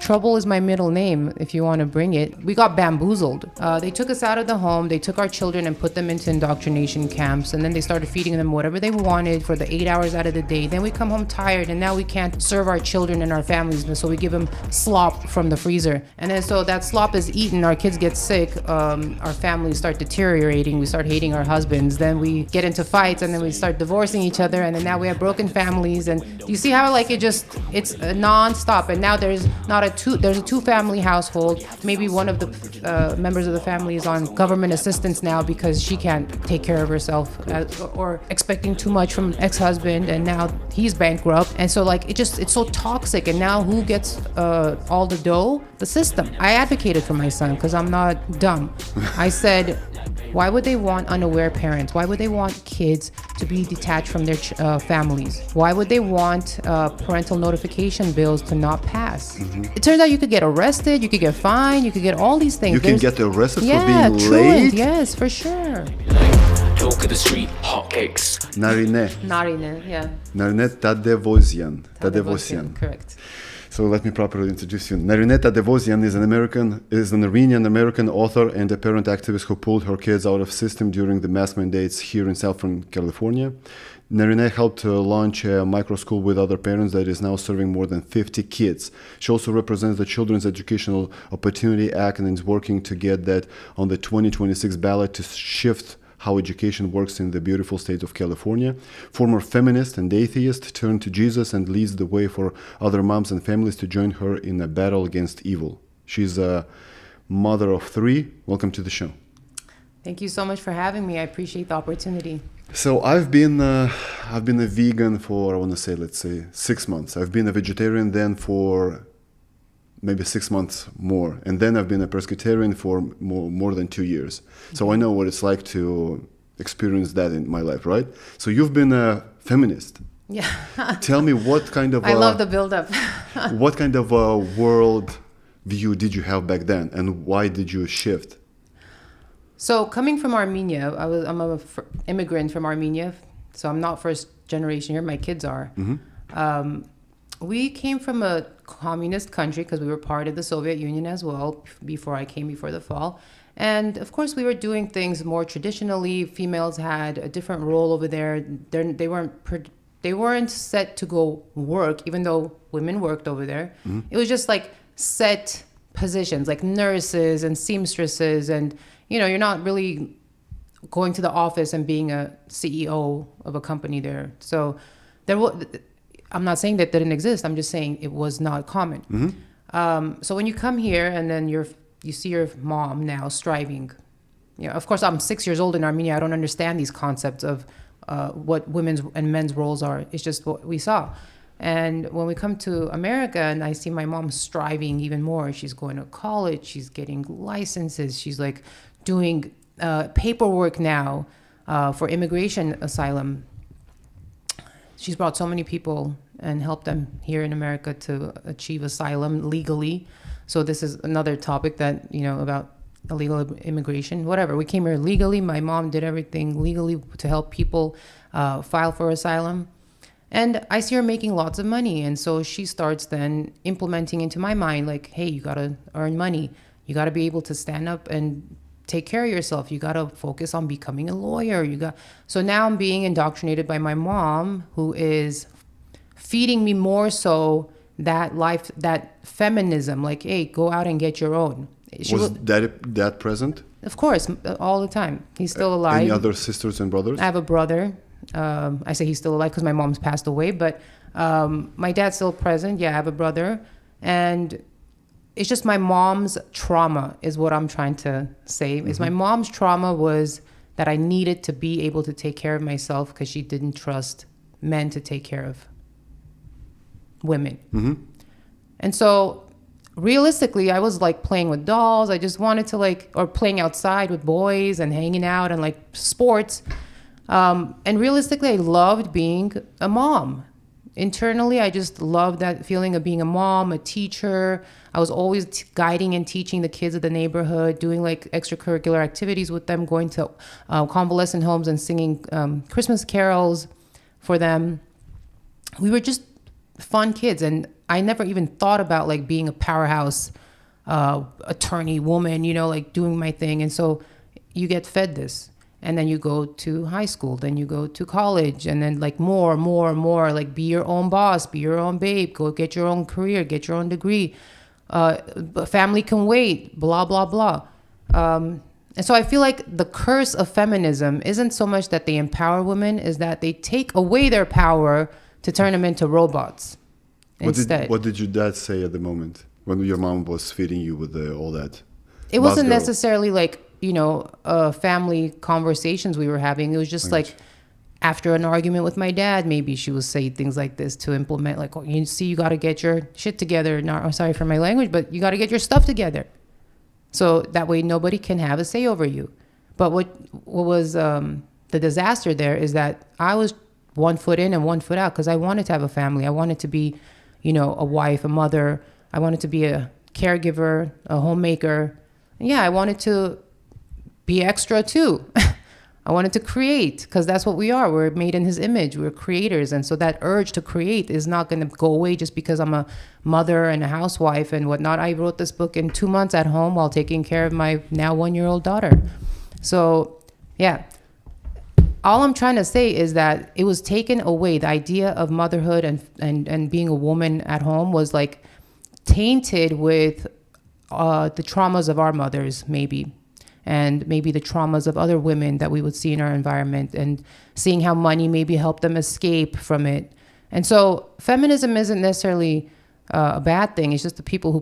Trouble is my middle name, if you want to bring it. We got bamboozled. They took us out of the home. They took our children and put them into indoctrination camps. And then they started feeding them whatever they wanted for the 8 hours out of the day. Then we come home tired, and now we can't serve our children and our families. And so we give them slop from the freezer. And then so that slop is eaten. Our kids get sick. Our families start deteriorating. We start hating our husbands. Then we get into fights, and then we start divorcing each other. And then now we have broken families. And you see how like it's non-stop. And now there's a two-family household. Maybe one of the members of the family is on government assistance now because she can't take care of herself, or expecting too much from ex-husband, and now he's bankrupt. And so like it's so toxic. And now who gets all the dough? The system. I advocated for my son because I'm not dumb. I said, why would they want unaware parents? Why would they want kids to be detached from their families? Why would they want parental notification bills to not pass? Mm-hmm. It turns out you could get arrested, you could get fined, you could get all these things. You can get arrested for being late? Yes, for sure. Talk of the street, hotcakes. Narine, yeah. Narine Tadevosyan. Correct. So let me properly introduce you. Narine Tadevosyan is an Armenian American author and a parent activist who pulled her kids out of system during the mask mandates here in Southern California. Narine helped launch a micro school with other parents that is now serving more than 50 kids. She also represents the Children's Educational Opportunity Act and is working to get that on the 2026 ballot to shift how education works in the beautiful state of California. Former feminist and atheist, turned to Jesus and leads the way for other moms and families to join her in a battle against evil. She's a mother of 3. Welcome to the show. Thank you so much for having me. I appreciate the opportunity. So I've been a vegan for, let's say 6 months. I've been a vegetarian then for maybe 6 months more. And then I've been a pescatarian for more than 2 years. So I know what it's like to experience that in my life, right? So you've been a feminist. Yeah. Tell me what kind of... I love the build-up. What kind of world view did you have back then? And why did you shift? So coming from Armenia, I'm an immigrant from Armenia. So I'm not first generation here. My kids are. Mm-hmm. We came from a communist country because we were part of the Soviet Union as well before the fall. And of course, we were doing things more traditionally. Females had a different role over there. They weren't set to go work, even though women worked over there. Mm-hmm. It was just like set positions, like nurses and seamstresses. And, you're not really going to the office and being a CEO of a company there. So I'm not saying that didn't exist. I'm just saying it was not common. Mm-hmm. So when you come here and then you see your mom now striving, of course I'm 6 years old in Armenia. I don't understand these concepts of what women's and men's roles are. It's just what we saw. And when we come to America and I see my mom striving even more, she's going to college, she's getting licenses, she's like doing paperwork now for immigration asylum. She's brought so many people and helped them here in America to achieve asylum legally. So this is another topic that, about illegal immigration, whatever. We came here legally. My mom did everything legally to help people file for asylum. And I see her making lots of money. And so she starts then implementing into my mind, like, hey, you got to earn money. You got to be able to stand up and take care of yourself. You got to focus on becoming a lawyer. So now I'm being indoctrinated by my mom, who is feeding me more so that life, that feminism, like, hey, go out and get your own. Was that present? Of course, all the time. He's still alive. Any other sisters and brothers? I have a brother. I say he's still alive because my mom's passed away, but my dad's still present. Yeah, I have a brother. And it's just my mom's trauma is what I'm trying to say. Mm-hmm. Is my mom's trauma was that I needed to be able to take care of myself because she didn't trust men to take care of women. Mm-hmm. And so realistically, I was like playing with dolls. I just wanted to or playing outside with boys and hanging out and like sports. And realistically, I loved being a mom. Internally, I just loved that feeling of being a mom, a teacher. I was always guiding and teaching the kids of the neighborhood, doing like extracurricular activities with them, going to convalescent homes and singing Christmas carols for them. We were just fun kids. And I never even thought about like being a powerhouse attorney woman, you know, like doing my thing. And so you get fed this. And then you go to high school, then you go to college, and then like more, like be your own boss, be your own babe, go get your own career, get your own degree. Family can wait, blah, blah, blah. And so I feel like the curse of feminism isn't so much that they empower women, is that they take away their power to turn them into robots instead. What did your dad say at the moment when your mom was feeding you with all that? It wasn't necessarily like, you know, family conversations we were having. It was just like after an argument with my dad, maybe she would say things like this to implement, like, oh, you see, you got to get your shit together. Not, sorry for my language, but you got to get your stuff together. So that way nobody can have a say over you. But what was the disaster there is that I was 1 foot in and 1 foot out because I wanted to have a family. I wanted to be, you know, a wife, a mother. I wanted to be a caregiver, a homemaker. And yeah, I wanted to be extra too. I wanted to create because that's what we are. We're made in his image. We're creators. And so that urge to create is not going to go away just because I'm a mother and a housewife and whatnot. I wrote this book in 2 months at home while taking care of my now 1-year-old daughter. So yeah, all I'm trying to say is that it was taken away. The idea of motherhood and being a woman at home was like tainted with the traumas of our mothers, maybe. And maybe the traumas of other women that we would see in our environment, and seeing how money maybe helped them escape from it. And so feminism isn't necessarily a bad thing. It's just the people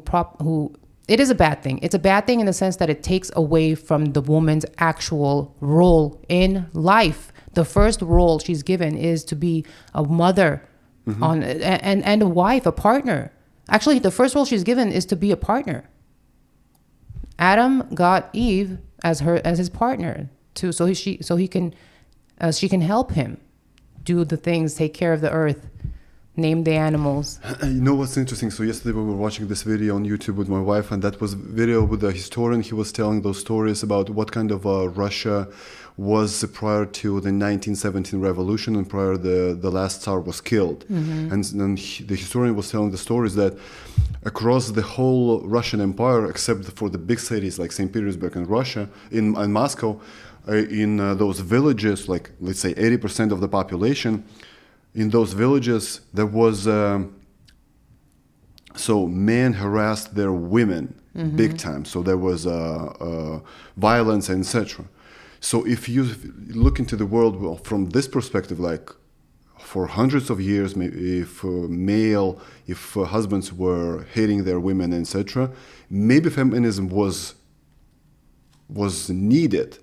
who it is a bad thing. It's a bad thing in the sense that it takes away from the woman's actual role in life. The first role she's given is to be a mother and a wife, a partner. Actually, the first role she's given is to be a partner. Adam got Eve as his partner too, so she can help him do the things, take care of the earth, name the animals. You know what's interesting? So yesterday we were watching this video on YouTube with my wife, and that was a video with a historian. He was telling those stories about what kind of Russia was prior to the 1917 revolution and prior the last Tsar was killed. And then the historian was telling the stories that across the whole Russian Empire, except for the big cities like St. Petersburg and Russia, in Moscow, in those villages, like let's say 80% of the population, in those villages there was so men harassed their women big time. So there was violence and etc. So if you look into the world from this perspective, like for hundreds of years, maybe if husbands were hating their women, etc., maybe feminism was needed,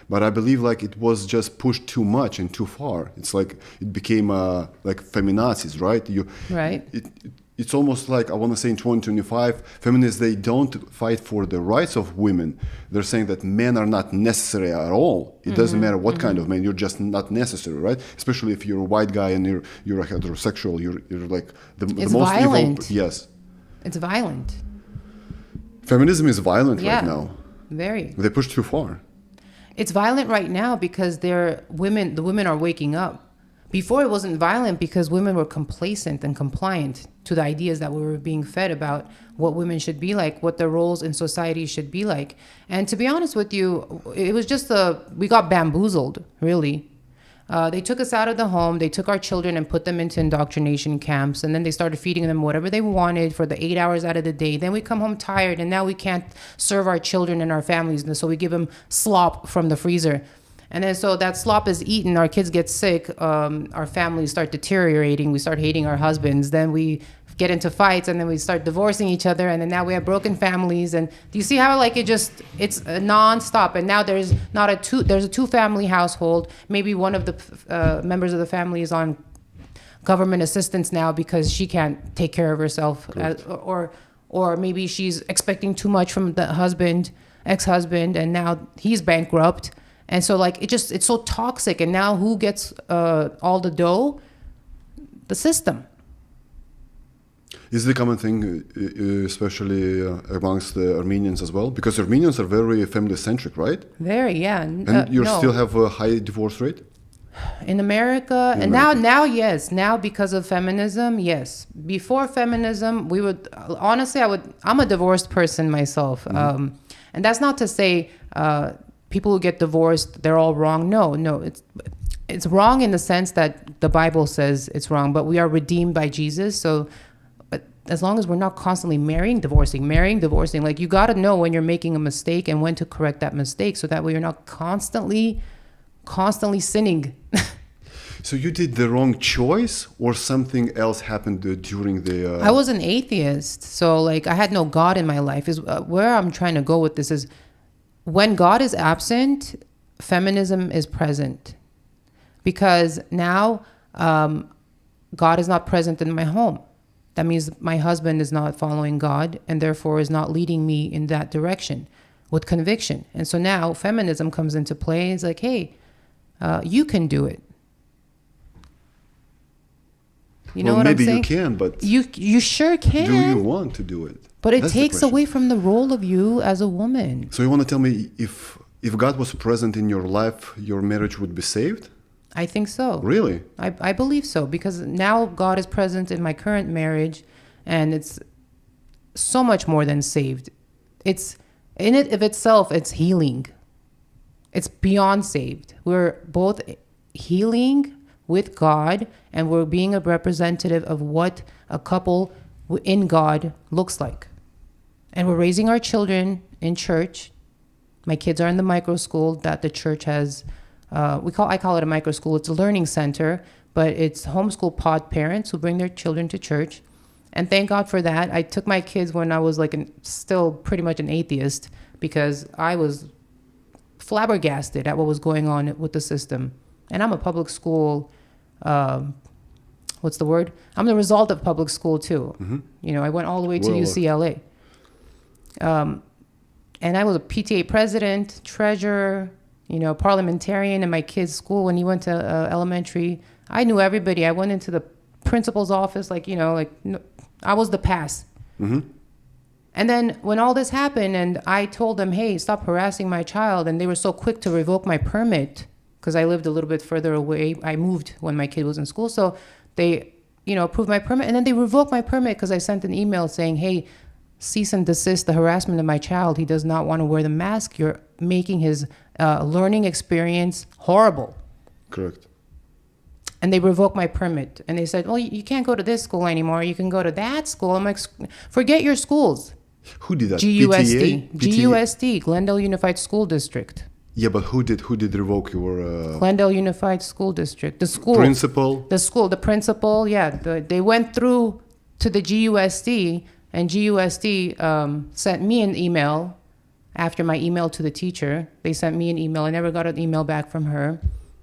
but I believe like it was just pushed too much and too far. It's like it became like feminazis, right? Right. It's almost like, I want to say in 2025, feminists, they don't fight for the rights of women. They're saying that men are not necessary at all. It doesn't matter what kind of man, you're just not necessary, right? Especially if you're a white guy and you're a heterosexual, you're like the most violent. evil. Yes. It's violent. Feminism is violent right now. Very. They push too far. It's violent right now because the women are waking up. Before it wasn't violent because women were complacent and compliant to the ideas that we were being fed about what women should be like, what their roles in society should be like. And to be honest with you, it was just we got bamboozled, really. They took us out of the home, they took our children and put them into indoctrination camps, and then they started feeding them whatever they wanted for the 8 hours out of the day. Then we come home tired, and now we can't serve our children and our families, and so we give them slop from the freezer. And then so that slop is eaten, our kids get sick, our families start deteriorating, we start hating our husbands, then we get into fights, and then we start divorcing each other, and then now we have broken families. And do you see how like it's non-stop? And now there's a two-family household. Maybe one of the members of the family is on government assistance now because she can't take care of herself, or maybe she's expecting too much from the ex-husband, and now he's bankrupt. And so like it's so toxic. And now who gets all the dough? The system. Is it a common thing, especially amongst the Armenians as well? Because Armenians are very family-centric, right? Very, yeah. And you still have a high divorce rate? In America, and now, yes. Now, because of feminism, yes. Before feminism, we would, honestly, I'm a divorced person myself. And that's not to say people who get divorced, they're all wrong. No, it's wrong in the sense that the Bible says it's wrong, but we are redeemed by Jesus. So, but as long as we're not constantly marrying, divorcing, like you got to know when you're making a mistake and when to correct that mistake, so that way you're not constantly sinning. So you did the wrong choice, or something else happened during the... I was an atheist, so like I had no God in my life. Is where I'm trying to go with this is, when God is absent, feminism is present. Because now God is not present in my home. That means my husband is not following God, and therefore is not leading me in that direction with conviction. And so now feminism comes into play. It's like, hey, you can do it. You know what I'm saying? Maybe you can, but you sure can. Do you want to do it? But it takes away from the role of you as a woman. So you want to tell me, if God was present in your life, your marriage would be saved? I think so. Really? I believe so, because now God is present in my current marriage, and it's so much more than saved. It's in it of itself, it's healing. It's beyond saved. We're both healing with God, and we're being a representative of what a couple in God looks like. And we're raising our children in church. My kids are in the micro school that the church has. I call it a micro school. It's a learning center, but it's homeschool pod parents who bring their children to church. And thank God for that. I took my kids when I was still pretty much an atheist, because I was flabbergasted at what was going on with the system. And I'm a public school, what's the word? I'm the result of public school too. You know, I went all the way to UCLA. And I was a PTA president, treasurer, you know, parliamentarian in my kid's school. When he went to elementary, I knew everybody. I went into the principal's office, I was the pass. And then when all this happened, and I told them, hey, stop harassing my child, and they were so quick to revoke my permit, because I lived a little bit further away. I moved when my kid was in school, so they, approved my permit, and then they revoked my permit because I sent an email saying, hey, cease and desist the harassment of my child. He does not want to wear the mask. You're making his learning experience horrible. Correct. And they revoked my permit. And they said, well, you can't go to this school anymore. You can go to that school. I'm like, forget your schools. Who did that? GUSD. PTA? GUSD, Glendale Unified School District. Yeah, but who did revoke your... Glendale Unified School District. The school. Principal? The principal, yeah. They went through to the GUSD, and GUSD sent me an email after my email to the teacher. They sent me an email. I never got an email back from her.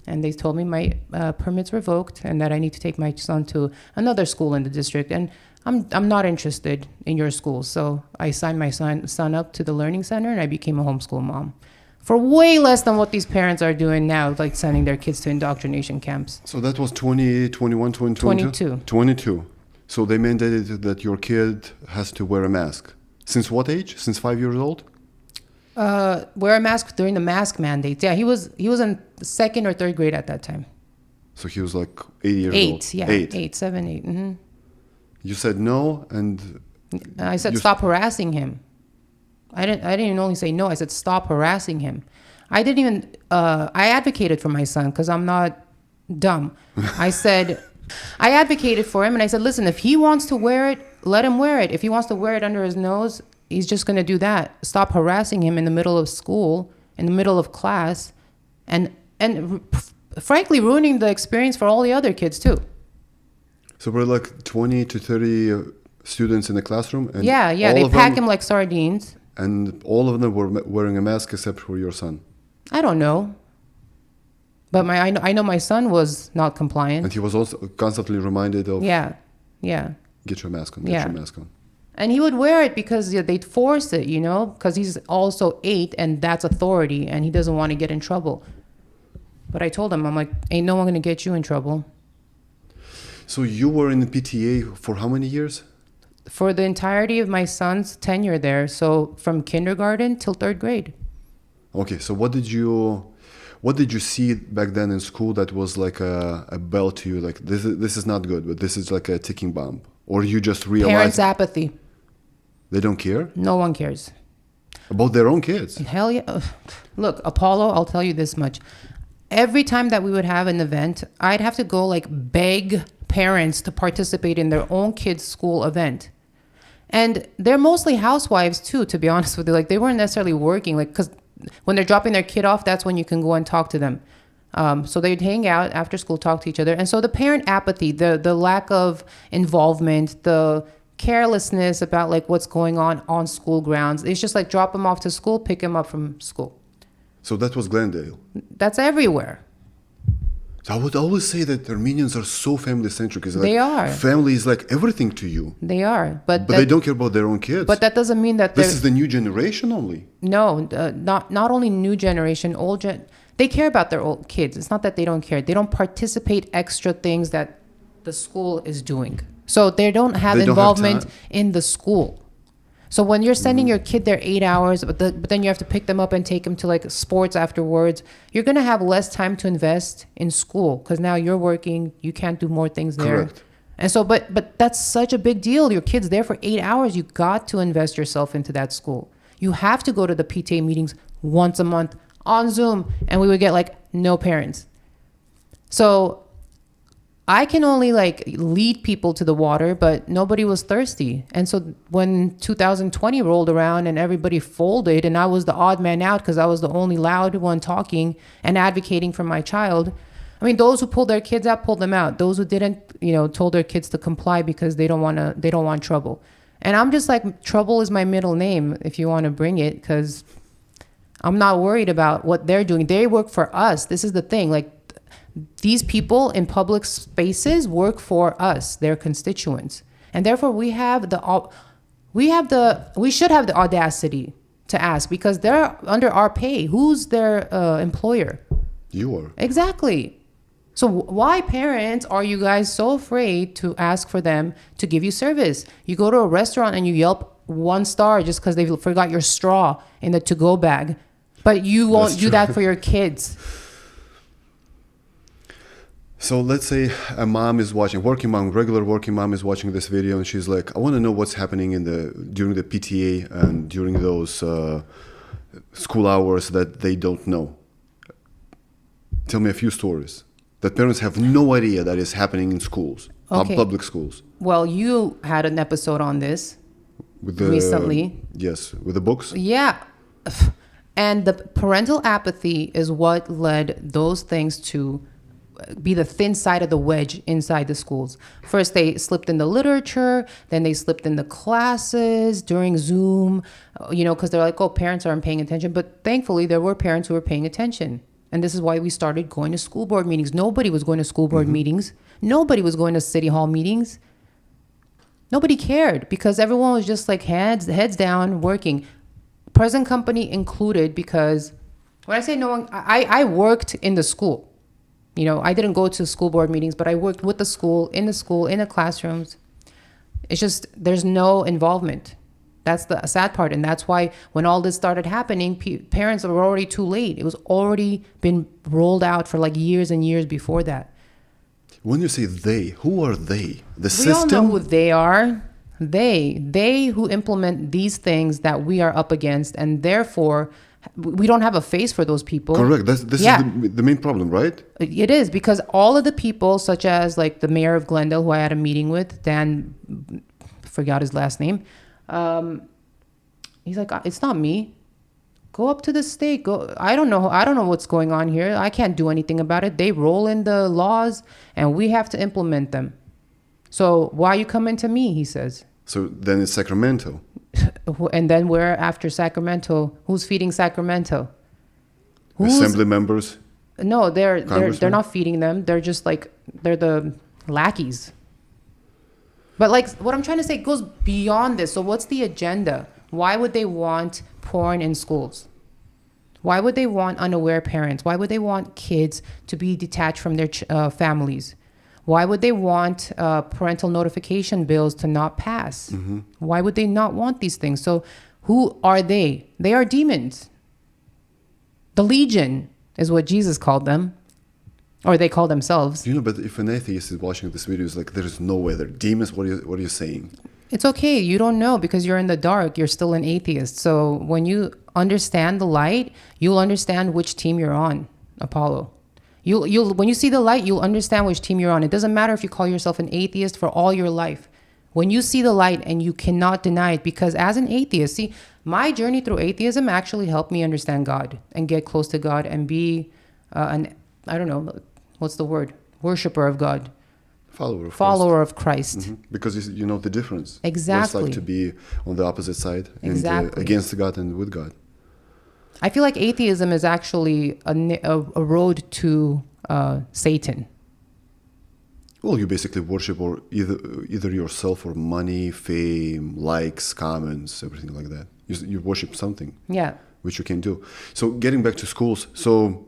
And they told me my permit's revoked and that I need to take my son to another school in the district. And I'm not interested in your school. So I signed my son up to the learning center, and I became a homeschool mom. For way less than what these parents are doing now, like sending their kids to indoctrination camps. So that was 2021, 2022? 22. So they mandated that your kid has to wear a mask. Since what age? Since 5 years old? Wear a mask during the mask mandate. Yeah, he was in second or third grade at that time. So he was like 8 years old? Yeah. 8, 7, 8. Mm-hmm. You said no, and... I said stop harassing him. I didn't even only say no. I said stop harassing him. I didn't even... I advocated for my son because I'm not dumb. I said... I advocated for him, and I said, listen, if he wants to wear it, let him wear it. If he wants to wear it under his nose, he's just going to do that. Stop harassing him in the middle of school, in the middle of class, and frankly, ruining the experience for all the other kids, too. So we're like 20 to 30 students in the classroom? And yeah, they pack him like sardines. And all of them were wearing a mask except for your son? I don't know. But I know my son was not compliant. And he was also constantly reminded of... Yeah. Get your mask on, get your mask on. And he would wear it because they'd force it, because he's also 8 and that's authority and he doesn't want to get in trouble. But I told him, I'm like, ain't no one going to get you in trouble. So you were in the PTA for how many years? For the entirety of my son's tenure there. So from kindergarten till 3rd grade. Okay, so what did you What did you see back then in school that was like a bell to you? Like this is not good, but this is like a ticking bomb, or you just realized Parents' apathy. they don't care No one cares. about their own kids. Hell yeah. Ugh. Look, Apollo, I'll tell you this much. Every time that we would have an event, I'd have to go like beg parents to participate in their own kids' school event. And they're mostly housewives too, to be honest with you. Like they weren't necessarily working, like, because when they're dropping their kid off, that's when you can go and talk to them. So they'd hang out after school, talk to each other. And so the parent apathy, the lack of involvement, the carelessness about like what's going on school grounds, it's just like drop them off to school, pick them up from school. So that was Glendale. That's everywhere. So I would always say that Armenians are so family-centric. It's like They are. Family is like everything to you. They are. But They don't care about their own kids. But that doesn't mean that This is the new generation only. No, not only new generation, they care about their old kids. It's not that they don't care. They don't participate extra things that the school is doing. So they don't have They don't have involvement time. in the school. So when you're sending your kid there 8 hours, but then you have to pick them up and take them to like sports afterwards, you're going to have less time to invest in school because now you're working. You can't do more things there. Correct. And so, but that's such a big deal. Your kid's there for 8 hours. You got to invest yourself into that school. You have to go to the PTA meetings once a month on Zoom. And we would get like no parents. So I can only like lead people to the water, but nobody was thirsty. And so when 2020 rolled around and everybody folded and I was the odd man out because I was the only loud one talking and advocating for my child. I mean, those who pulled their kids out, pulled them out. Those who didn't, told their kids to comply because they don't want trouble. And I'm just like, trouble is my middle name if you want to bring it, because I'm not worried about what they're doing. They work for us. This is the thing. Like, these people in public spaces work for us, their constituents. And therefore we should have the audacity to ask, because they're under our pay. Who's their employer? You are. Exactly. So why, parents, are you guys so afraid to ask for them to give you service? You go to a restaurant and you Yelp 1 star just because they forgot your straw in the to-go bag. But you won't do that for your kids. So let's say a mom is watching, regular working mom is watching this video, and she's like, I want to know what's happening during the PTA and during those school hours that they don't know. Tell me a few stories that parents have no idea that is happening in schools, public schools. Well, you had an episode on this recently. Yes, with the books. Yeah. And the parental apathy is what led those things to be the thin side of the wedge inside the schools. First, they slipped in the literature, then they slipped in the classes during Zoom, because they're like, oh, parents aren't paying attention. But thankfully, there were parents who were paying attention. And this is why we started going to school board meetings. Nobody was going to school board meetings. Nobody was going to city hall meetings. Nobody cared because everyone was just like heads down working. Present company included, because when I say no one, I worked in the school. I didn't go to school board meetings, but I worked with the school, in the classrooms. It's just, there's no involvement. That's the sad part. And that's why when all this started happening, parents were already too late. It was already been rolled out for like years and years before that. When you say they, who are they? The We all system? know who they are. They who implement these things that we are up against, and therefore we don't have a face for those people. Correct. This is the main problem, right? It is, because all of the people, such as like the mayor of Glendale, who I had a meeting with, Dan, forgot his last name. He's like, it's not me. Go up to the state. Go. I don't know what's going on here. I can't do anything about it. They roll in the laws, and we have to implement them. So why are you coming to me? He says. So then it's Sacramento. And then we're after Sacramento. Who's feeding Sacramento? Assembly members? No, they're not feeding them. They're just like, they're the lackeys. But like, what I'm trying to say goes beyond this. So what's the agenda? Why would they want porn in schools? Why would they want unaware parents? Why would they want kids to be detached from their families? Why would they want parental notification bills to not pass? Mm-hmm. Why would they not want these things? So who are they? They are demons. The Legion. is what Jesus called them, or they call themselves. But if an atheist is watching this video, it's like, there's no way they're demons. What are you saying? It's okay. You don't know because you're in the dark. You're still an atheist. So when you understand the light, you'll understand which team you're on, Apollo. You'll when you see the light, you'll understand which team you're on. It doesn't matter if you call yourself an atheist for all your life. When you see the light and you cannot deny it, because as an atheist, see, my journey through atheism actually helped me understand God and get close to God and be I don't know, what's the word? Worshiper of God. Follower of Christ. Mm-hmm. Because you know the difference. Exactly. It's like to be on the opposite side and Exactly. against God and with God. I feel like atheism is actually a road to Satan. Well, you basically worship or either yourself or money, fame, likes, comments, everything like that. You worship something. Yeah. Which you can do. So getting back to schools. So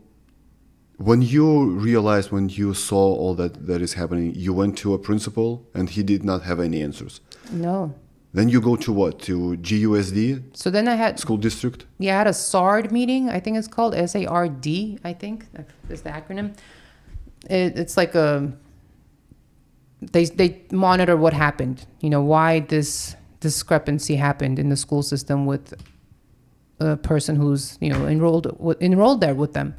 when you saw all that is happening, you went to a principal and he did not have any answers. No. Then you go to what? To GUSD? So then I had School district? Yeah, I had a SARD meeting. I think it's called SARD, I think. That's the acronym. It's like they monitor what happened. Why this discrepancy happened in the school system with a person who's, enrolled there with them.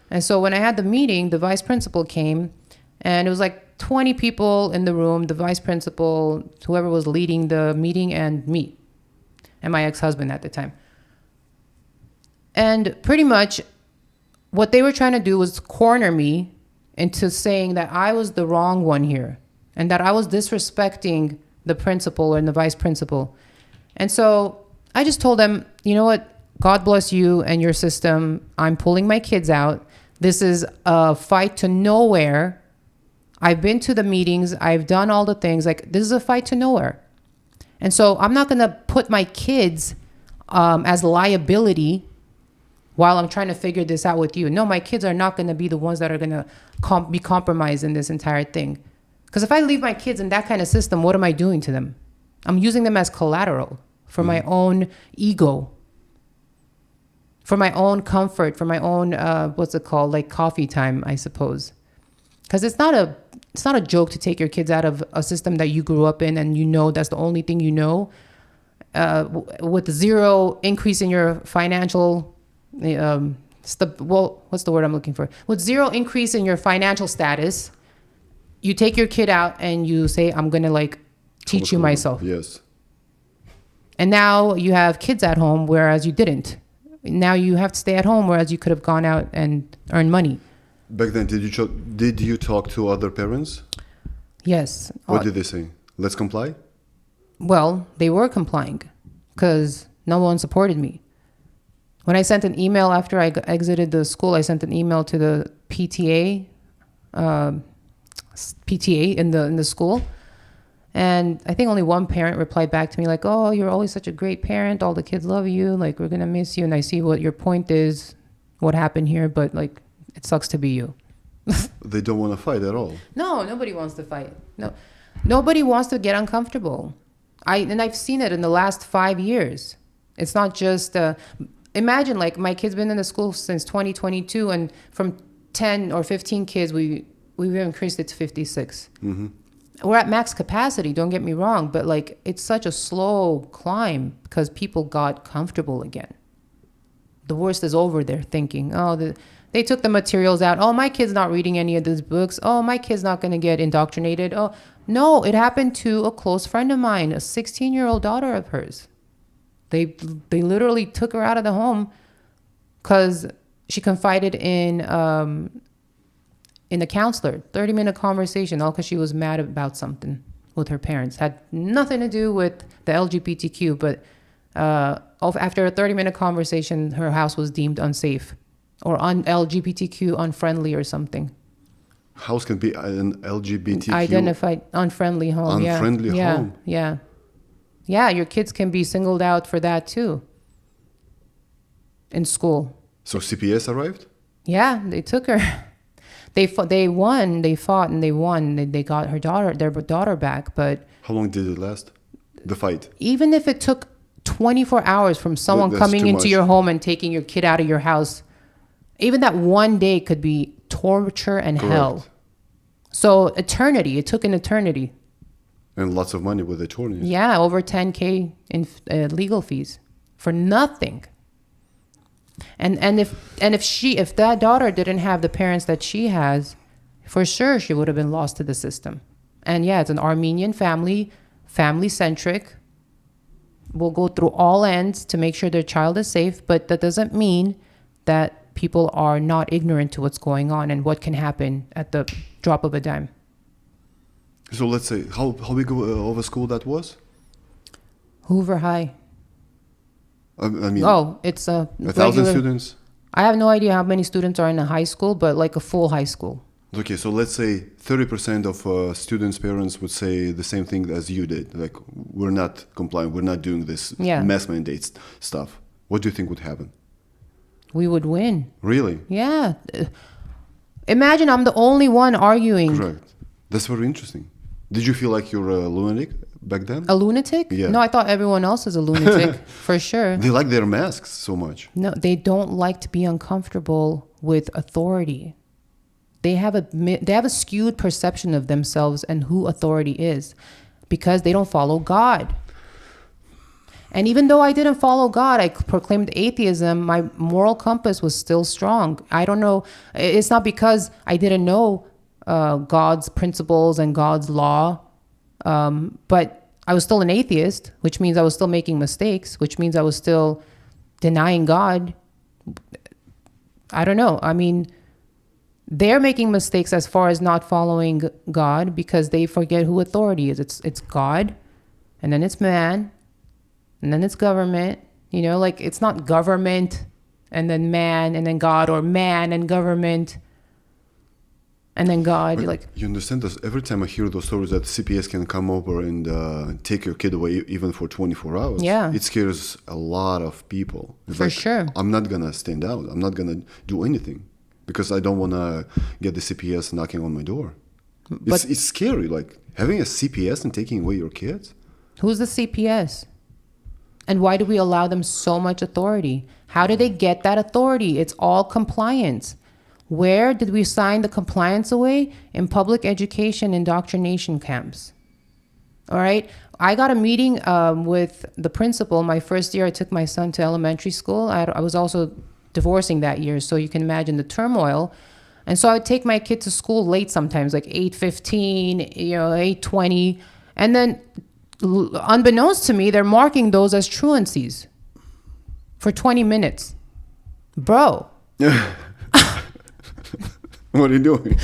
And so when I had the meeting, the vice principal came, and it was like 20 people in the room, the vice principal, whoever was leading the meeting, and me, and my ex-husband at the time. And pretty much what they were trying to do was corner me into saying that I was the wrong one here and that I was disrespecting the principal and the vice principal. And so I just told them, you know what? God bless you and your system. I'm pulling my kids out. This is a fight to nowhere. I've been to the meetings. I've done all the things. Like, this is a fight to nowhere. And so I'm not going to put my kids as liability while I'm trying to figure this out with you. No, my kids are not going to be the ones that are going to be compromised in this entire thing. Because if I leave my kids in that kind of system, what am I doing to them? I'm using them as collateral for my own ego, for my own comfort, for my own, like coffee time, I suppose. Because it's not a joke to take your kids out of a system that you grew up in and that's the only thing you know, with zero increase in your financial, what's the word I'm looking for? With zero increase in your financial status, you take your kid out and you say, I'm going to teach you myself. Yes. And now you have kids at home, whereas you didn't. Now you have to stay at home, whereas you could have gone out and earned money. Back then, did you talk to other parents? Yes. What did they say? Let's comply? Well, they were complying because no one supported me. When I sent an email after I exited the school, I sent an email to the PTA in the school. And I think only one parent replied back to me like, oh, you're always such a great parent. All the kids love you. We're going to miss you. And I see what your point is, what happened here. But it sucks to be you. They don't want to fight at all. No, nobody wants to fight. No, nobody wants to get uncomfortable. I've seen it in the last 5 years. It's not just, imagine my kid's been in the school since 2022. And from 10 or 15 kids, we've increased it to 56. Mm-hmm. We're at max capacity, don't get me wrong, but it's such a slow climb because people got comfortable again. The worst is over. They're thinking, they took the materials out. Oh, my kid's not reading any of these books. Oh, my kid's not going to get indoctrinated. Oh, no, it happened to a close friend of mine, a 16-year-old daughter of hers. They literally took her out of the home because she confided in a counselor, 30-minute conversation, all because she was mad about something with her parents. Had nothing to do with the LGBTQ, but after a 30-minute conversation, her house was deemed unsafe or LGBTQ unfriendly or something. House can be an LGBTQ... Identified unfriendly home, Unfriendly home? Yeah. Yeah, your kids can be singled out for that too in school. So CPS arrived? Yeah, they took her. They fought, and they won. They got their daughter back, but... How long did it last, the fight? Even if it took 24 hours from someone coming into your home and taking your kid out of your house Even that one day could be torture and Correct. hell. So eternity, it took an eternity. And lots of money with attorneys. Yeah, over 10K in legal fees for nothing. And if that daughter didn't have the parents that she has, for sure she would have been lost to the system. And yeah, it's an Armenian family centric. Will go through all ends to make sure their child is safe, but that doesn't mean that people are not ignorant to what's going on and what can happen at the drop of a dime. So let's say, how big of a school that was? Hoover High. I mean, It's a 1,000 students? I have no idea how many students are in a high school, but like a full high school. Okay, so let's say 30% of students' parents would say the same thing as you did. Like, we're not complying, we're not doing this mass mandate stuff. What do you think would happen? We would win. Really? Yeah. Imagine I'm the only one arguing. Correct. That's very interesting. Did you feel like you're a lunatic back then? A lunatic? Yeah. No, I thought everyone else is a lunatic, for sure. They like their masks so much. No, they don't like to be uncomfortable with authority. They have a skewed perception of themselves and who authority is because they don't follow God. And even though I didn't follow God, I proclaimed atheism, my moral compass was still strong. I don't know. It's not because I didn't know God's principles and God's law, but I was still an atheist, which means I was still making mistakes, which means I was still denying God. I don't know. I mean, they're making mistakes as far as not following God because they forget who authority is. It's God, and then it's man, and then it's government. You know, like it's not government and then man and then God, or man and government and then God. But Like, you understand this? Every time I hear those stories that CPS can come over and take your kid away even for 24 hours, Yeah. it scares a lot of people. It's For like, sure. I'm not going to stand out. I'm not going to do anything because I don't want to get the CPS knocking on my door. It's scary, like having a CPS and taking away your kids. who's the CPS? And why do we allow them so much authority? How do they get that authority? It's all compliance. Where did we sign the compliance away? In public education indoctrination camps. All right. I got a meeting with the principal. My first year, I took my son to elementary school. I was also divorcing that year, so you can imagine the turmoil. And so I would take my kid to school late sometimes, like 8:15, 8:20. And then unbeknownst to me, they're marking those as truancies for 20 minutes. Bro. What are you doing?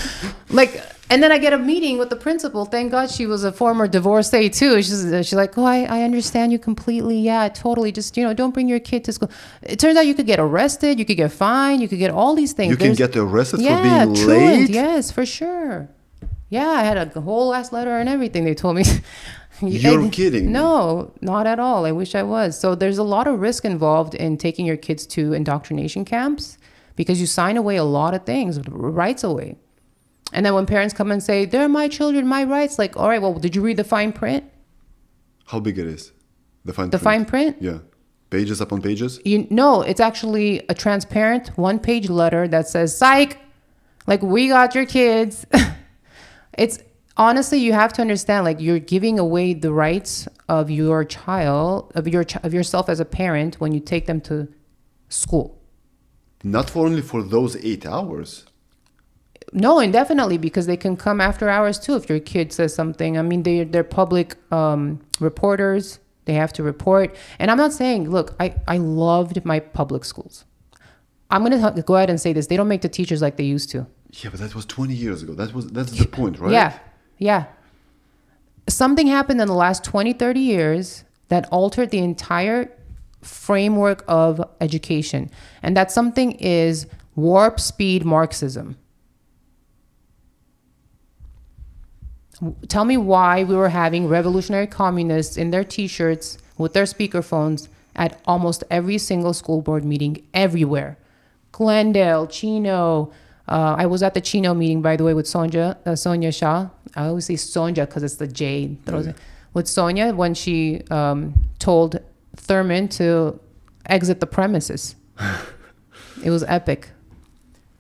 Like, and then I get a meeting with the principal. Thank God she was a former divorcee too. She's like, oh, I understand you completely. Yeah, totally. Just, don't bring your kid to school. It turns out you could get arrested. You could get fined. You could get all these things. You can get arrested for being truant, late? yes, for sure. Yeah, I had a whole ass letter and everything. They told me. You're kidding. No, not at all. I wish I was. So there's a lot of risk involved in taking your kids to indoctrination camps because you sign away a lot of things, rights away. And then when parents come and say, they're my children, my rights, like, all right, well, did you read the fine print? How big it is? The fine The print? fine print? Yeah. Pages upon pages? No, it's actually a transparent one-page letter that says, psych, like, we got your kids. It's honestly, you have to understand, like, you're giving away the rights of your child, of yourself as a parent when you take them to school. Not for only for those 8 hours. No, indefinitely, because they can come after hours too if your kid says something. I mean, they're public reporters. They have to report. And I'm not saying, look, I loved my public schools. I'm going to go ahead and say this. They don't make the teachers like they used to. Yeah, but that was 20 years ago. That's the point, right? Yeah. Something happened in the last 20, 30 years that altered the entire framework of education. And that something is warp speed Marxism. Tell me why we were having revolutionary communists in their t-shirts with their speakerphones at almost every single school board meeting everywhere. Glendale, Chino. I was at the Chino meeting, by the way, with Sonia Shah. I always say Sonja because it's the J. With Sonia when she told Thurman to exit the premises. It was epic.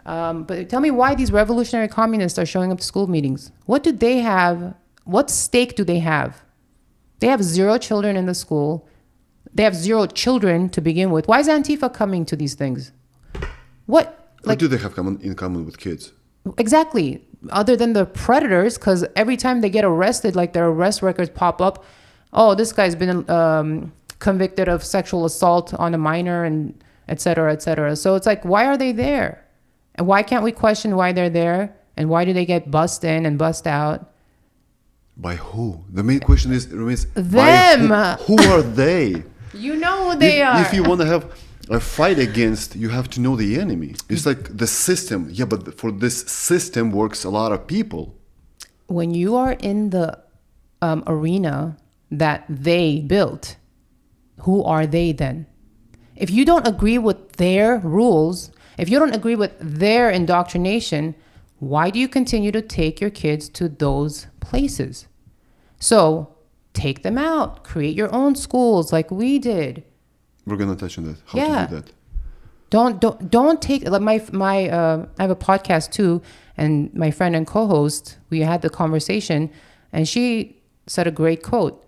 But tell me why these revolutionary communists are showing up to school meetings. What do they have? What stake do they have? They have 0 children in the school. They have 0 children to begin with. Why is Antifa coming to these things? What do they have in common with kids? Exactly. Other than the predators, because every time they get arrested, like their arrest records pop up. Oh, this guy's been convicted of sexual assault on a minor, and et cetera, et cetera. So it's like, why are they there? And why can't we question why they're there? And why do they get bussed in and bussed out? By who? The main question remains them. Who are they? You know who they are. If you want to have a fight against, you have to know the enemy. It's like the system. Yeah, but for this system works a lot of people. When you are in the arena that they built, who are they then? If you don't agree with their rules, if you don't agree with their indoctrination, why do you continue to take your kids to those places? So take them out, create your own schools like we did. We're gonna touch on that. How to do that? Don't take like my I have a podcast too, and my friend and co-host, we had the conversation, and she said a great quote.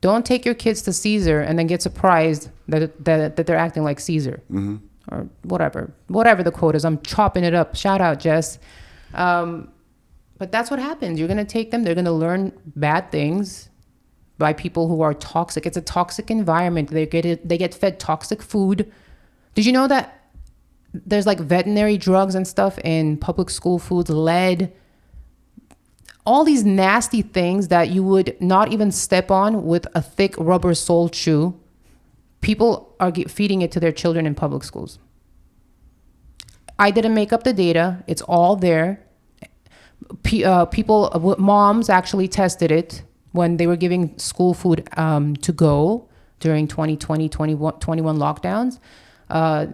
Don't take your kids to Caesar and then get surprised that they're acting like Caesar. Mm-hmm. Or whatever the quote is. I'm chopping it up. Shout out, Jess. But that's what happens. You're going to take them. They're going to learn bad things by people who are toxic. It's a toxic environment. They get fed toxic food. Did you know that there's like veterinary drugs and stuff in public school foods, lead, all these nasty things that you would not even step on with a thick rubber soled shoe. People are feeding it to their children in public schools. I didn't make up the data. It's all there. Moms actually tested it when they were giving school food to go during 2020, 21 lockdowns.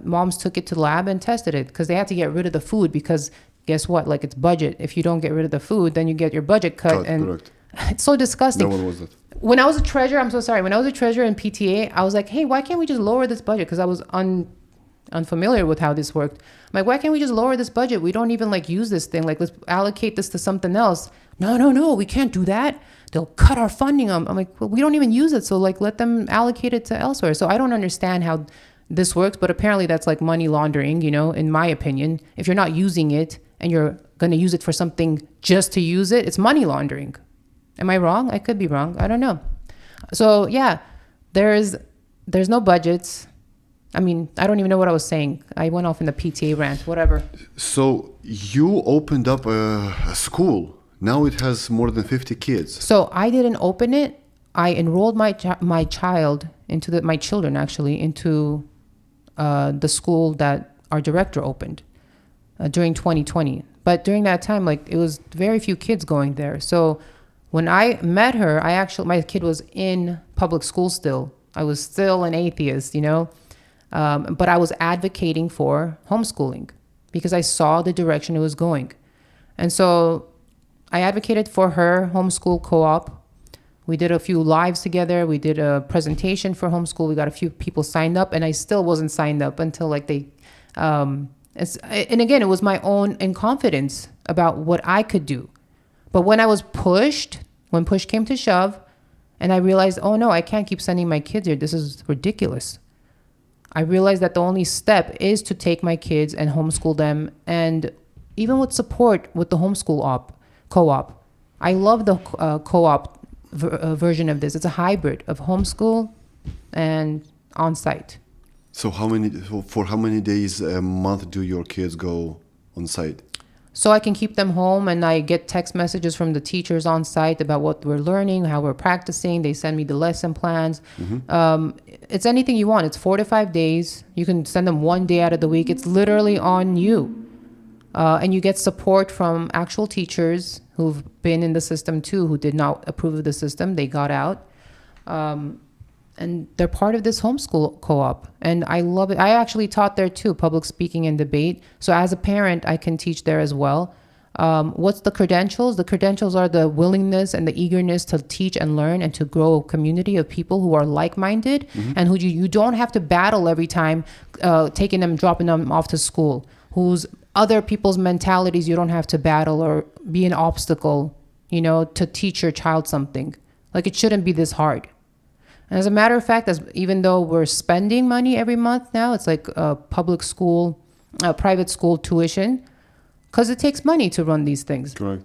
Moms took it to the lab and tested it because they had to get rid of the food because guess what? Like it's budget. If you don't get rid of the food, then you get your budget cut. And correct. It's so disgusting. No one was that. When I was a treasurer, I'm so sorry. When I was a treasurer in PTA, I was like, hey, why can't we just lower this budget? Because I was unfamiliar with how this worked. I'm like, why can't we just lower this budget? We don't even like use this thing. Like, let's allocate this to something else. No, we can't do that. They'll cut our funding. I'm like, well, we don't even use it. So like, let them allocate it to elsewhere. So I don't understand how this works, but apparently that's like money laundering, in my opinion. If you're not using it and you're going to use it for something just to use it, it's money laundering. Am I wrong? I could be wrong. I don't know. So yeah, there's no budgets. I mean, I don't even know what I was saying. I went off in the PTA rant, whatever. So you opened up a school. Now it has more than 50 kids. So I didn't open it. I enrolled my child into my children actually into the school that our director opened during 2020. But during that time, like it was very few kids going there. So when I met her, my kid was in public school still. I was still an atheist, but I was advocating for homeschooling because I saw the direction it was going. And so I advocated for her homeschool co-op. We did a few lives together. We did a presentation for homeschool. We got a few people signed up, and I still wasn't signed up until like and again, it was my own inconfidence about what I could do. But when I was when push came to shove, and I realized, oh no, I can't keep sending my kids here. This is ridiculous. I realized that the only step is to take my kids and homeschool them. And even with support with the homeschool co-op, I love the co-op version of this. It's a hybrid of homeschool and on-site. So for how many days a month do your kids go on site? So I can keep them home, and I get text messages from the teachers on site about what we're learning, how we're practicing. They send me the lesson plans. Mm-hmm. It's anything you want. It's 4 to 5 days. You can send them 1 day out of the week. It's literally on you. And you get support from actual teachers who've been in the system too, who did not approve of the system. They got out. And they're part of this homeschool co-op. And I love it. I actually taught there too, public speaking and debate. So as a parent, I can teach there as well. What's the credentials? The credentials are the willingness and the eagerness to teach and learn and to grow a community of people who are like-minded and who you don't have to battle every time taking them, dropping them off to school, whose other people's mentalities you don't have to battle or be an obstacle, to teach your child something. Like, it shouldn't be this hard. And as a matter of fact, even though we're spending money every month now, it's like a public school, private school tuition, because it takes money to run these things. Correct.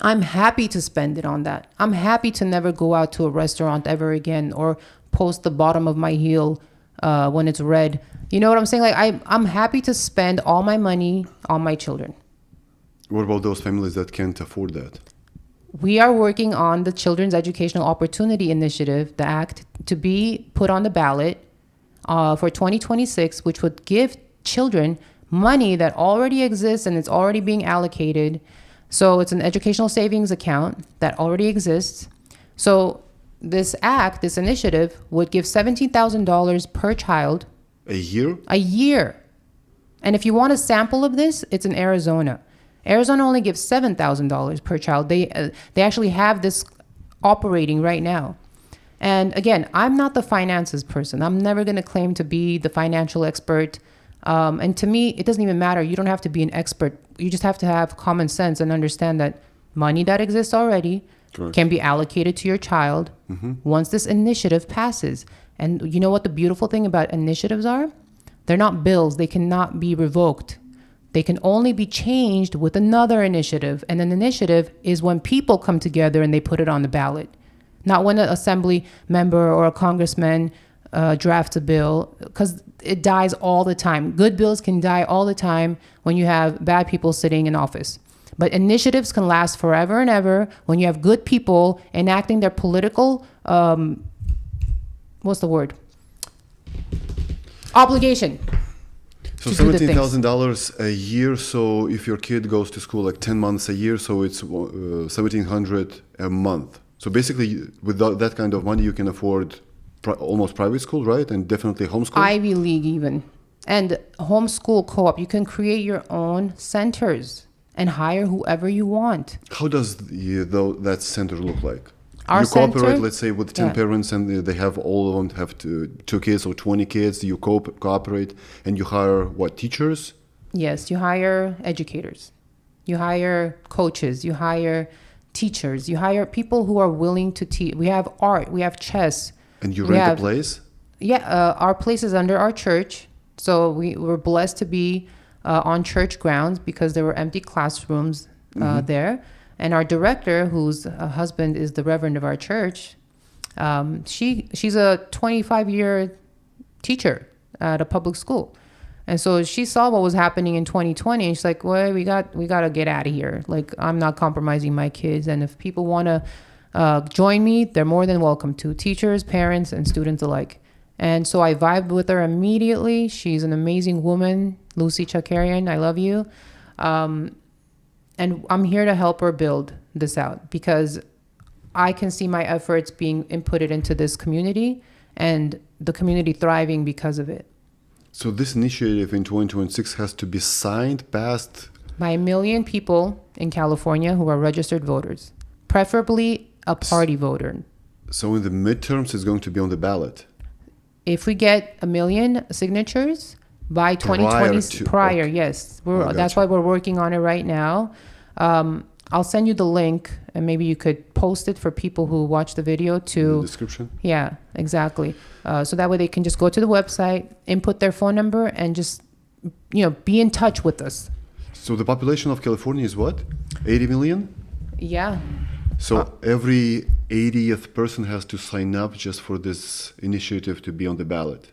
I'm happy to spend it on that. I'm happy to never go out to a restaurant ever again or post the bottom of my heel when it's red. You know what I'm saying? Like, I'm happy to spend all my money on my children. What about those families that can't afford that? We are working on the Children's Educational Opportunity Initiative, the ACT, to be put on the ballot for 2026, which would give children money that already exists and it's already being allocated. So it's an educational savings account that already exists. So this ACT, this initiative, would give $17,000 per child. A year? A year. And if you want a sample of this, it's in Arizona. Arizona only gives $7,000 per child. They actually have this operating right now. And again, I'm not the finances person. I'm never going to claim to be the financial expert. And to me, it doesn't even matter. You don't have to be an expert. You just have to have common sense and understand that money that exists already can be allocated to your child once this initiative passes. And you know what the beautiful thing about initiatives are? They're not bills. They cannot be revoked. They can only be changed with another initiative. And an initiative is when people come together and they put it on the ballot. Not when an assembly member or a congressman drafts a bill, because it dies all the time. Good bills can die all the time when you have bad people sitting in office. But initiatives can last forever and ever when you have good people enacting their political, obligation. So $17,000 a year. So if your kid goes to school like 10 months a year, so it's $1,700 a month. So basically, with that kind of money, you can afford almost private school, right? And definitely homeschool. Ivy League even. And homeschool co-op. You can create your own centers and hire whoever you want. How does that center look like? Our you cooperate, center, let's say, with 10 parents, and they have all of them have two kids or 20 kids. You cooperate, and you hire what, teachers? Yes, you hire educators. You hire coaches. You hire teachers. You hire people who are willing to teach. We have art. We have chess. And you rent a place? Yeah, our place is under our church. So we were blessed to be on church grounds because there were empty classrooms there. And our director, whose husband is the reverend of our church, she's a 25-year teacher at a public school. And so she saw what was happening in 2020, and she's like, well, we got to get out of here. Like, I'm not compromising my kids. And if people want to join me, they're more than welcome to, teachers, parents, and students alike. And so I vibed with her immediately. She's an amazing woman, Lucy Chakarian. I love you. And I'm here to help her build this out because I can see my efforts being inputted into this community and the community thriving because of it. So this initiative in 2026 has to be signed, passed? By 1 million people in California who are registered voters, preferably a party voter. So in the midterms, it's going to be on the ballot? If we get 1 million signatures by 2020, yes. That's why we're working on it right now. I'll send you the link and maybe you could post it for people who watch the video to... In the description? Yeah, exactly. So that way they can just go to the website, input their phone number and just, be in touch with us. So the population of California is what? 80 million? Yeah. So every 80th person has to sign up just for this initiative to be on the ballot?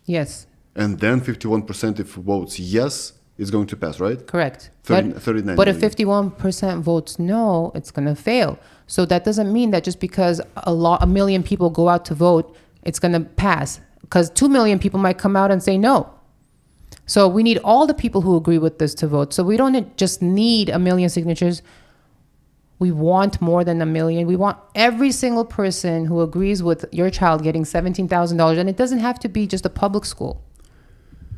Yes. And then 51% if votes yes, is going to pass, right? Correct. 39 but if 51% votes no, it's going to fail. So that doesn't mean that just because 1 million people go out to vote, it's going to pass. Because 2 million people might come out and say no. So we need all the people who agree with this to vote. So we don't just need 1 million signatures. We want more than 1 million. We want every single person who agrees with your child getting $17,000. And it doesn't have to be just a public school.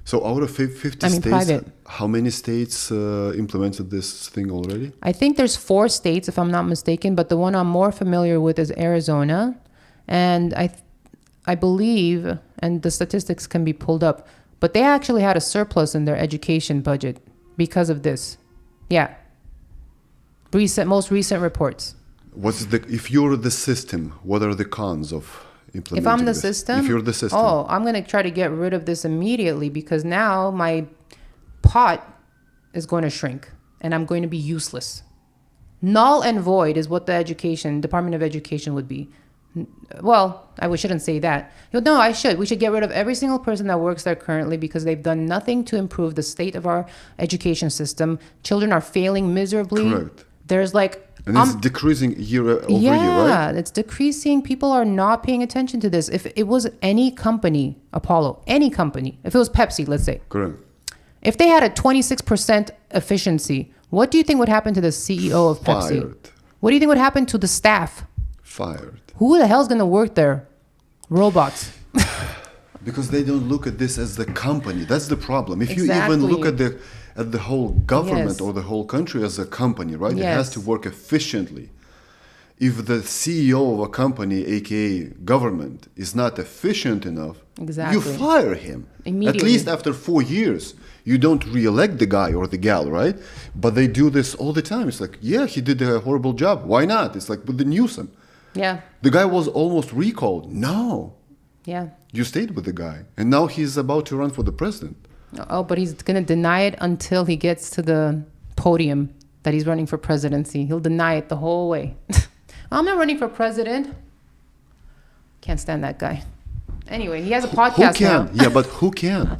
So out of 50 I mean, states, private. how many states implemented this thing already? I think there's 4 states, if I'm not mistaken, but the one I'm more familiar with is Arizona. And I believe, and the statistics can be pulled up, but they actually had a surplus in their education budget because of this. Yeah. Most recent reports. If you're the system, what are the cons of implementing If I'm the this? system, If you're the system. oh, I'm going to try to get rid of this immediately because now my pot is going to shrink and I'm going to be useless. Null and void is what the Department of Education would be. Well, I shouldn't say that. No, I should. We should get rid of every single person that works there currently because they've done nothing to improve the state of our education system. Children are failing miserably. Correct. There's like... And it's decreasing year over year, right? Yeah, it's decreasing. People are not paying attention to this. If it was any company, Apollo, any company, if it was Pepsi, let's say. Correct. If they had a 26% efficiency, what do you think would happen to the CEO of Pepsi? Fired. What do you think would happen to the staff? Fired. Who the hell's going to work there? Robots. Because they don't look at this as the company. That's the problem. If you Exactly. even look at the whole government Yes. or the whole country as a company, right? It Yes. has to work efficiently. If the CEO of a company, aka government, is not efficient enough, Exactly. you fire him. At Immediately. least after 4 years. You don't re-elect the guy or the gal, right? But they do this all the time. It's like, yeah, he did a horrible job. Why not? It's like with the Newsom. Yeah. The guy was almost recalled. No. Yeah. You stayed with the guy. And now he's about to run for the president. Oh, but he's going to deny it until he gets to the podium that he's running for presidency. He'll deny it the whole way. I'm not running for president. Can't stand that guy. Anyway, he has a podcast Who can? now. Yeah, but who can?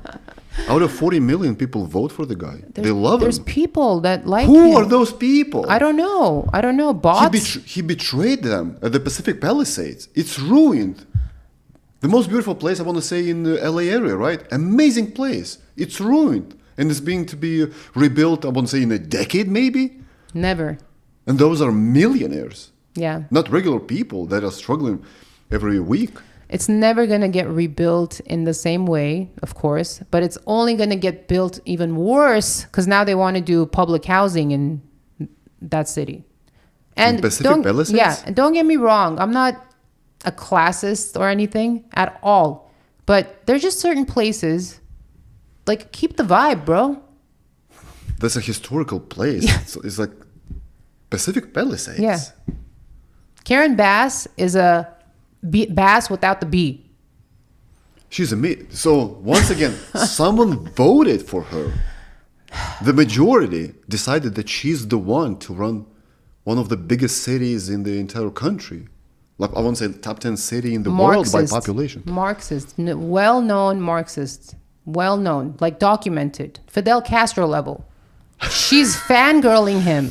Out of 40 million people vote for the guy. They love There's him. people that like him. Who are those people? I don't know. Bots? He betrayed them at the Pacific Palisades. It's ruined. The most beautiful place, I want to say, in the LA area, right? Amazing place. It's ruined. And it's being to be rebuilt, I want to say, in a decade maybe. Never. And those are millionaires. Yeah. Not regular people that are struggling every week. It's never going to get rebuilt in the same way, of course, but it's only going to get built even worse because now they want to do public housing in that city. And Pacific Palisades? Yeah, and don't get me wrong, I'm not a classist or anything at all, but there's just certain places, like, keep the vibe, bro. That's a historical place. It's like Pacific Palisades. Yeah. Karen Bass is a Bass without the B. She's a So once again, someone voted for her. The majority decided that she's the one to run one of the biggest cities in the entire country. Like, I won't say top 10 city in the world by population. Marxist, well-known Marxist, well-known, like documented, Fidel Castro level. She's fangirling him.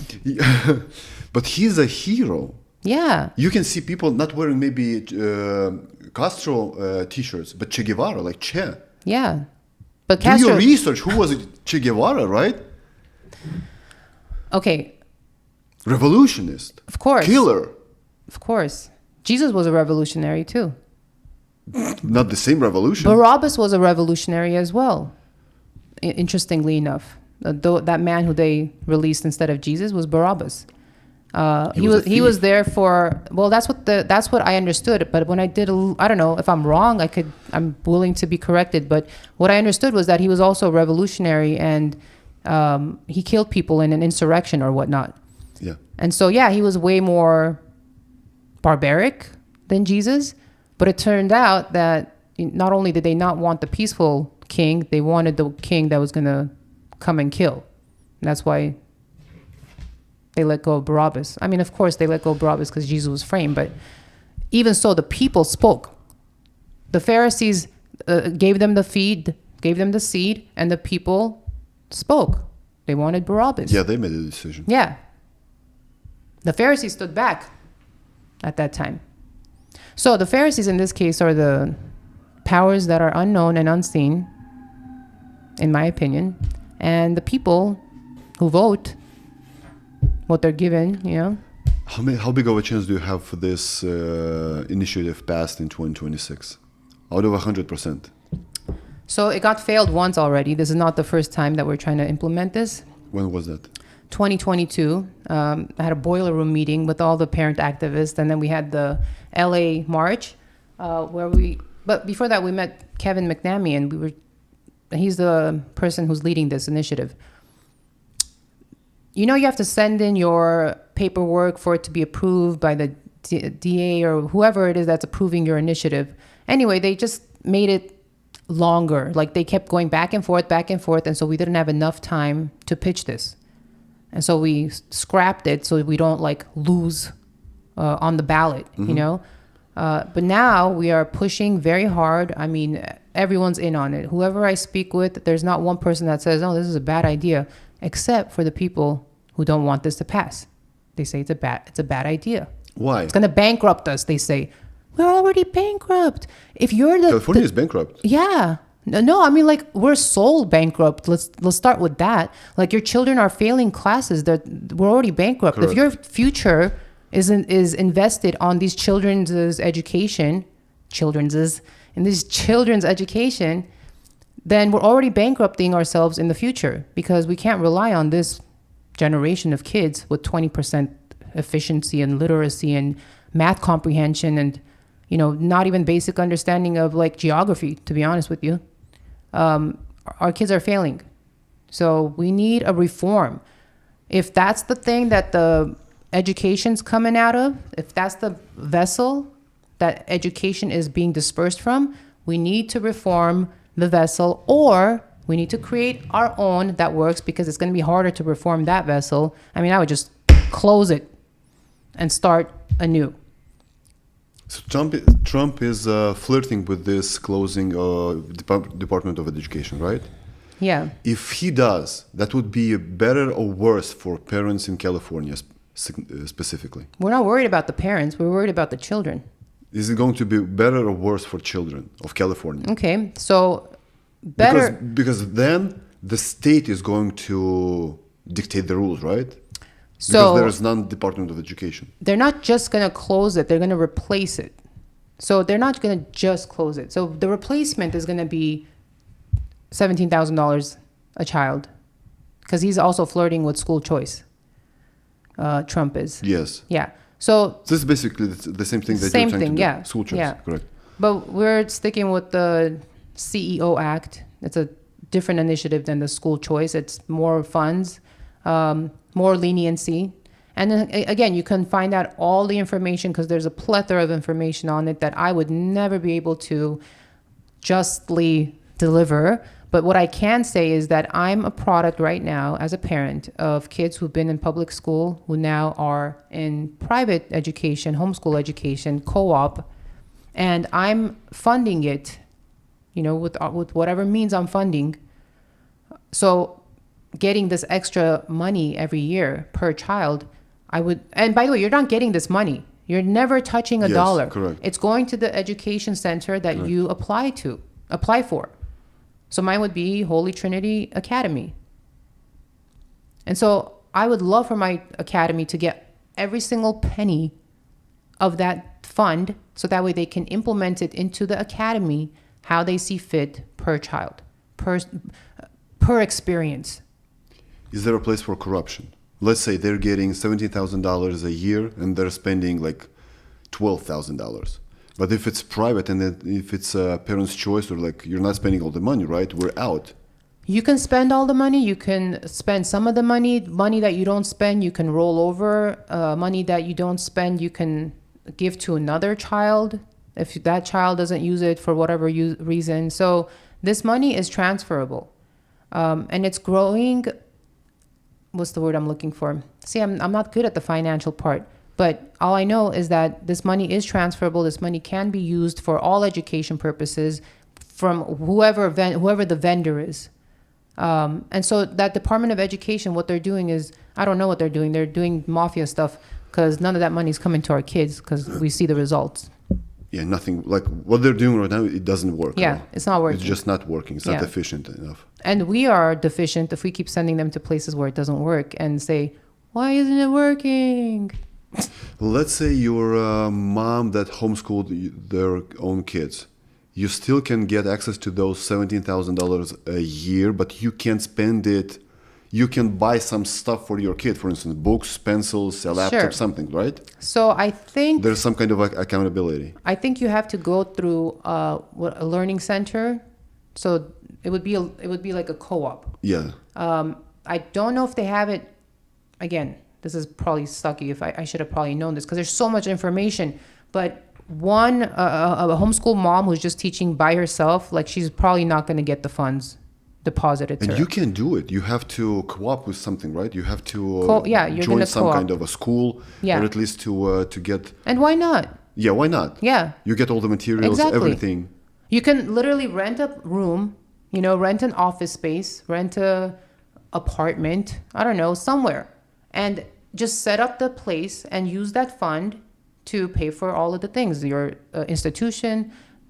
But he's a hero. Yeah. You can see people not wearing maybe Castro t-shirts, but Che Guevara, like Che. Yeah. But Do Castro... your research. Who was Che Guevara, right? Okay. Revolutionist. Of course. Killer. Of course. Jesus was a revolutionary too. Not the same revolution. Barabbas was a revolutionary as well. Interestingly enough. That man who they released instead of Jesus was Barabbas. He was there for, well, that's what I understood. But when I did, I don't know if I'm wrong. I'm willing to be corrected. But what I understood was that he was also revolutionary and he killed people in an insurrection or whatnot. Yeah. And so, yeah, he was way more barbaric than Jesus. But it turned out that not only did they not want the peaceful king, they wanted the king that was going to come and kill. And that's why they let go of Barabbas. I mean, of course, they let go of Barabbas because Jesus was framed. But even so, the people spoke. The Pharisees gave them the seed, and the people spoke. They wanted Barabbas. Yeah, they made a decision. Yeah. The Pharisees stood back at that time. So the Pharisees in this case are the powers that are unknown and unseen, in my opinion. And the people who vote what they're given, you know. How big of a chance do you have for this initiative passed in 2026? Out of 100%? So it got failed once already. This is not the first time that we're trying to implement this. When was that? 2022. I had a boiler room meeting with all the parent activists, and then we had the LA March, but before that we met Kevin McNamee, and he's the person who's leading this initiative. You have to send in your paperwork for it to be approved by the DA or whoever it is that's approving your initiative. Anyway, they just made it longer. Like they kept going back and forth. And so we didn't have enough time to pitch this. And so we scrapped it so we don't lose on the ballot, But now we are pushing very hard. I mean, everyone's in on it. Whoever I speak with, there's not one person that says, oh, this is a bad idea, except for the people who don't want this to pass. They say it's a bad idea. Why? It's going to bankrupt us, they say. We're already bankrupt. If you're California is bankrupt. Yeah. No, I mean, we're soul bankrupt. Let's start with that. Your children are failing classes. We're already bankrupt. Correct. If your future is invested on these children's education, then we're already bankrupting ourselves in the future because we can't rely on this generation of kids with 20% efficiency and literacy and math comprehension and, not even basic understanding of geography, to be honest with you. Our kids are failing. So we need a reform. If that's the thing that the education's coming out of, if that's the vessel that education is being dispersed from, we need to reform the vessel, or we need to create our own that works, because it's going to be harder to reform that vessel. I mean, I would just close it and start anew. So Trump is flirting with this closing Department of Education, right? Yeah. If he does, that would be better or worse for parents in California specifically? We're not worried about the parents. We're worried about the children. Is it going to be better or worse for children of California? Okay, so better... Because then the state is going to dictate the rules, right? So because there is none Department of Education. They're not just going to close it. They're going to replace it. So they're not going to just close it. So the replacement is going to be $17,000 a child, because he's also flirting with school choice. Trump is. Yes. Yeah. So this is basically the same thing that same you're trying thing, to do. yeah. School choice, yeah. Correct. But we're sticking with the CEO Act. It's a different initiative than the school choice. It's more funds, more leniency. And then, again, you can find out all the information, because there's a plethora of information on it that I would never be able to justly deliver. But what I can say is that I'm a product right now as a parent of kids who've been in public school, who now are in private education, homeschool education, co-op, and I'm funding it, with whatever means I'm funding. So getting this extra money every year per child, I would, and by the way, you're not getting this money. You're never touching a dollar. Correct. It's going to the education center that Correct. you apply for. So mine would be Holy Trinity Academy. And so I would love for my academy to get every single penny of that fund, so that way they can implement it into the academy how they see fit per child, per experience. Is there a place for corruption? Let's say they're getting $17,000 a year and they're spending like $12,000. But if it's private and if it's a parent's choice, or you're not spending all the money, right? We're out. You can spend all the money. You can spend some of the money. Money that you don't spend, you can roll over. Money that you don't spend, you can give to another child if that child doesn't use it for whatever reason. So this money is transferable. And it's growing. What's the word I'm looking for? See, I'm not good at the financial part. But all I know is that this money is transferable. This money can be used for all education purposes from whoever the vendor is. And so that Department of Education, what they're doing is, I don't know what they're doing. They're doing mafia stuff, because none of that money is coming to our kids, because we see the results. Yeah, nothing. What they're doing right now, it doesn't work. Yeah, it's not working. It's just not working. It's not efficient enough. And we are deficient if we keep sending them to places where it doesn't work and say, why isn't it working? Let's say you're a mom that homeschooled their own kids. you still can get access to those $17,000 a year, but you can't spend it. You can buy some stuff for your kid, for instance, books, pencils, a laptop, Sure. something, right? So I think There's some kind of accountability. I think you have to go through a learning center. So it would be like a co-op. Yeah. I don't know if they have it. Again, this is probably sucky. If I should have probably known this because there's so much information. But a homeschool mom who's just teaching by herself, like she's probably not going to get the funds deposited to And her. you can do it. You have to co-op with something, right? You have to you're join gonna some co-op. kind of a school, Yeah. or at least to get. And why not? Yeah, why not? Yeah. You get all the materials, Exactly. everything. You can literally rent a room, rent an office space, rent a apartment, I don't know, somewhere, and just set up the place and use that fund to pay for all of the things, your institution,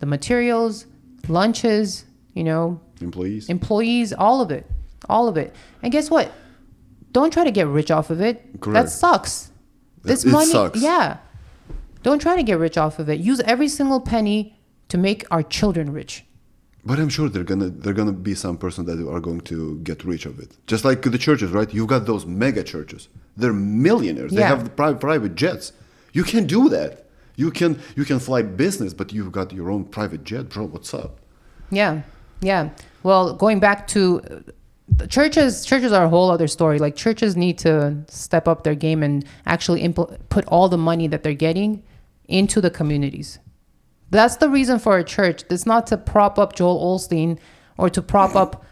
the materials, lunches, employees, all of it. And guess what? Don't try to get rich off of it. Correct. That sucks. This It money, sucks. yeah. Don't try to get rich off of it. Use every single penny to make our children rich. But I'm sure they're gonna be some person that are going to get rich of it. Just like the churches, right? You've got those mega churches. They're millionaires. They Yeah. have the private jets. You can do that. You can fly business, but you've got your own private jet, bro. What's up? Yeah. Well, going back to the churches are a whole other story. Like churches need to step up their game and actually put all the money that they're getting into the communities. That's the reason for a church. It's not to prop up Joel Osteen or to prop up,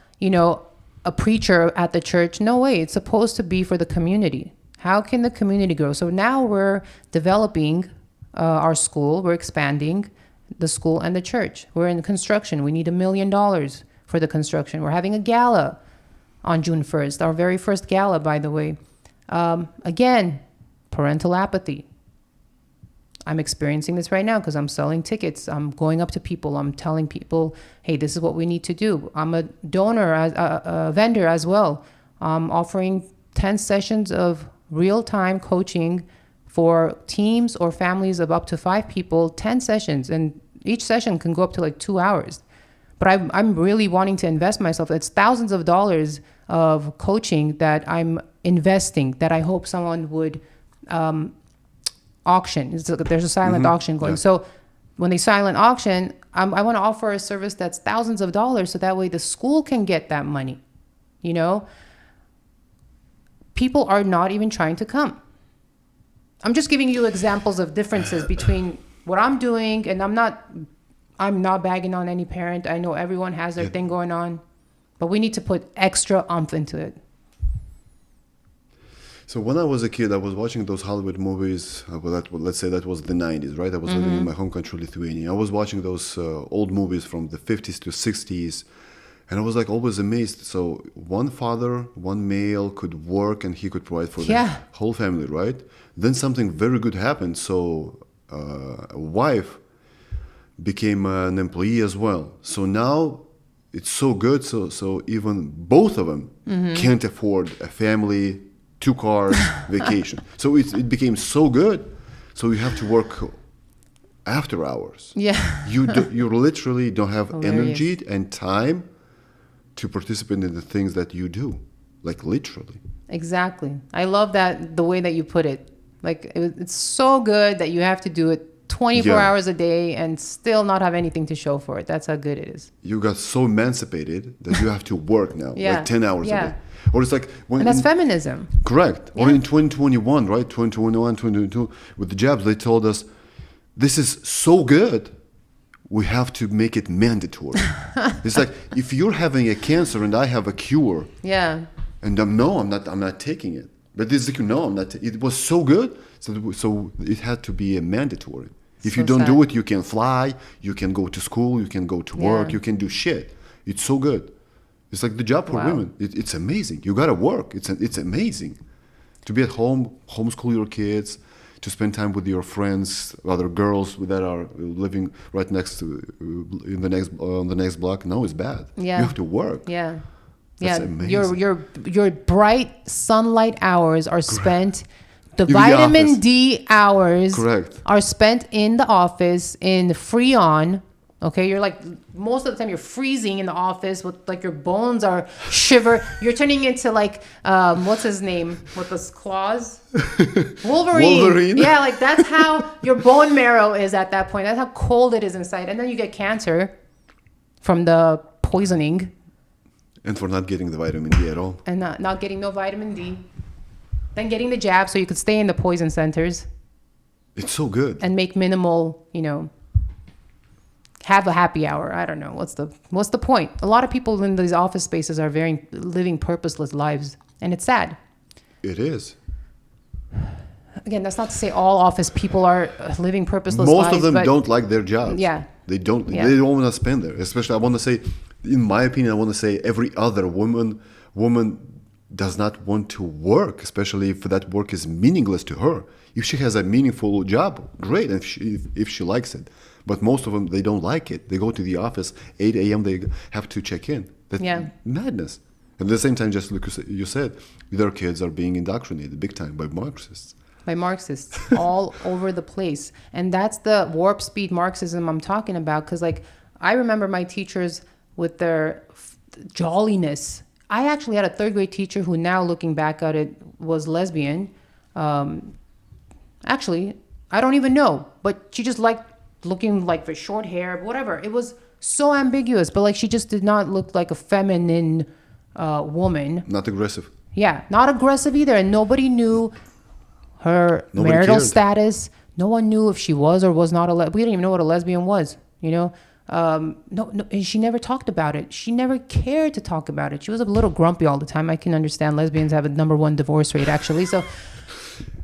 a preacher at the church. No way. It's supposed to be for the community. How can the community grow? So now we're developing our school. We're expanding the school and the church. We're in construction. We need $1 million for the construction. We're having a gala on June 1st, our very first gala, by the way. Again, parental apathy. I'm experiencing this right now because I'm selling tickets. I'm going up to people. I'm telling people, hey, this is what we need to do. I'm a donor, a vendor as well. I'm offering 10 sessions of real-time coaching for teams or families of up to 5 people, 10 sessions. And each session can go up to like 2 hours. But I'm really wanting to invest myself. It's thousands of dollars of coaching that I'm investing that I hope someone would auction. There's a silent auction going. Yeah. So when they silent auction, I want to offer a service that's thousands of dollars so that way the school can get that money. People are not even trying to come. I'm just giving you examples of differences between what I'm doing, and I'm not bagging on any parent. I know everyone has their thing going on, but we need to put extra oomph into it. So when I was a kid, I was watching those Hollywood movies. Let's say that was the 90s, right? I was living in my home country, Lithuania. I was watching those old movies from the 50s to 60s. And I was like always amazed. So one father, one male could work and he could provide for the whole family, right? Then something very good happened. So a wife became an employee as well. So now it's so good. So even both of them can't afford a family, 2 cars, vacation. So it became so good. So you have to work after hours. Yeah. You literally don't have Hilarious. energy and time to participate in the things that you do, like literally. Exactly. I love that, the way that you put it. Like it's so good that you have to do it 24 hours a day and still not have anything to show for it. That's how good it is. You got so emancipated that you have to work now, Yeah. like 10 hours a Yeah. day. Or it's like when And that's feminism. correct. Or Yeah. in 2021, right? 2021, 2022, with the jobs, they told us this is so good. We have to make it mandatory. It's like if you're having a cancer and I have a cure, Yeah. and I'm not taking it. But this is no, I'm not. It was so good, so it had to be a mandatory. If So you don't sad. do it, you can fly, you can go to school, you can go to work, Yeah. you can do shit. It's so good. It's like the job for Wow. women. It's amazing. You gotta work. It's amazing to be at home, homeschool your kids, to spend time with your friends, other girls that are living right next to on the next block. No, it's bad. Yeah. You have to work. Yeah. That's Yeah. amazing. Your bright sunlight hours are spent. The In the vitamin office. D hours Correct. are spent in the office in Freon. Okay, you're like, most of the time you're freezing in the office with like your bones are shiver. You're turning into like, what's his name with those claws? Wolverine. Yeah, like that's how your bone marrow is at that point. That's how cold it is inside. And then you get cancer from the poisoning. And for not getting the vitamin D at all. And not getting no vitamin D. Then getting the jab so you could stay in the poison centers. It's so good. And make minimal, have a happy hour. I don't know. What's the point? A lot of people in these office spaces are living purposeless lives. And it's sad. It is. Again, that's not to say all office people are living purposeless lives. Most of them don't like their jobs. Yeah. They don't want to spend there. Especially, I want to say, in my opinion, I want to say every other woman does not want to work, especially if that work is meaningless to her. If she has a meaningful job, great, if she likes it. But most of them, they don't like it. They go to the office, 8 a.m., they have to check in. That's madness. And at the same time, just like you said, their kids are being indoctrinated big time by Marxists. All over the place. And that's the warp speed Marxism I'm talking about. Because I remember my teachers with their jolliness. I actually had a third grade teacher who now looking back at it was lesbian. Actually, I don't even know. But she just liked looking like for short hair, whatever. It was so ambiguous. But she just did not look like a feminine woman. Not aggressive. Yeah, not aggressive either. And nobody knew her marital status. No one knew if she was or was not we didn't even know what a lesbian was, No, and she never talked about it. She never cared to talk about it. She was a little grumpy all the time. I can understand lesbians have a #1 divorce rate, actually. So,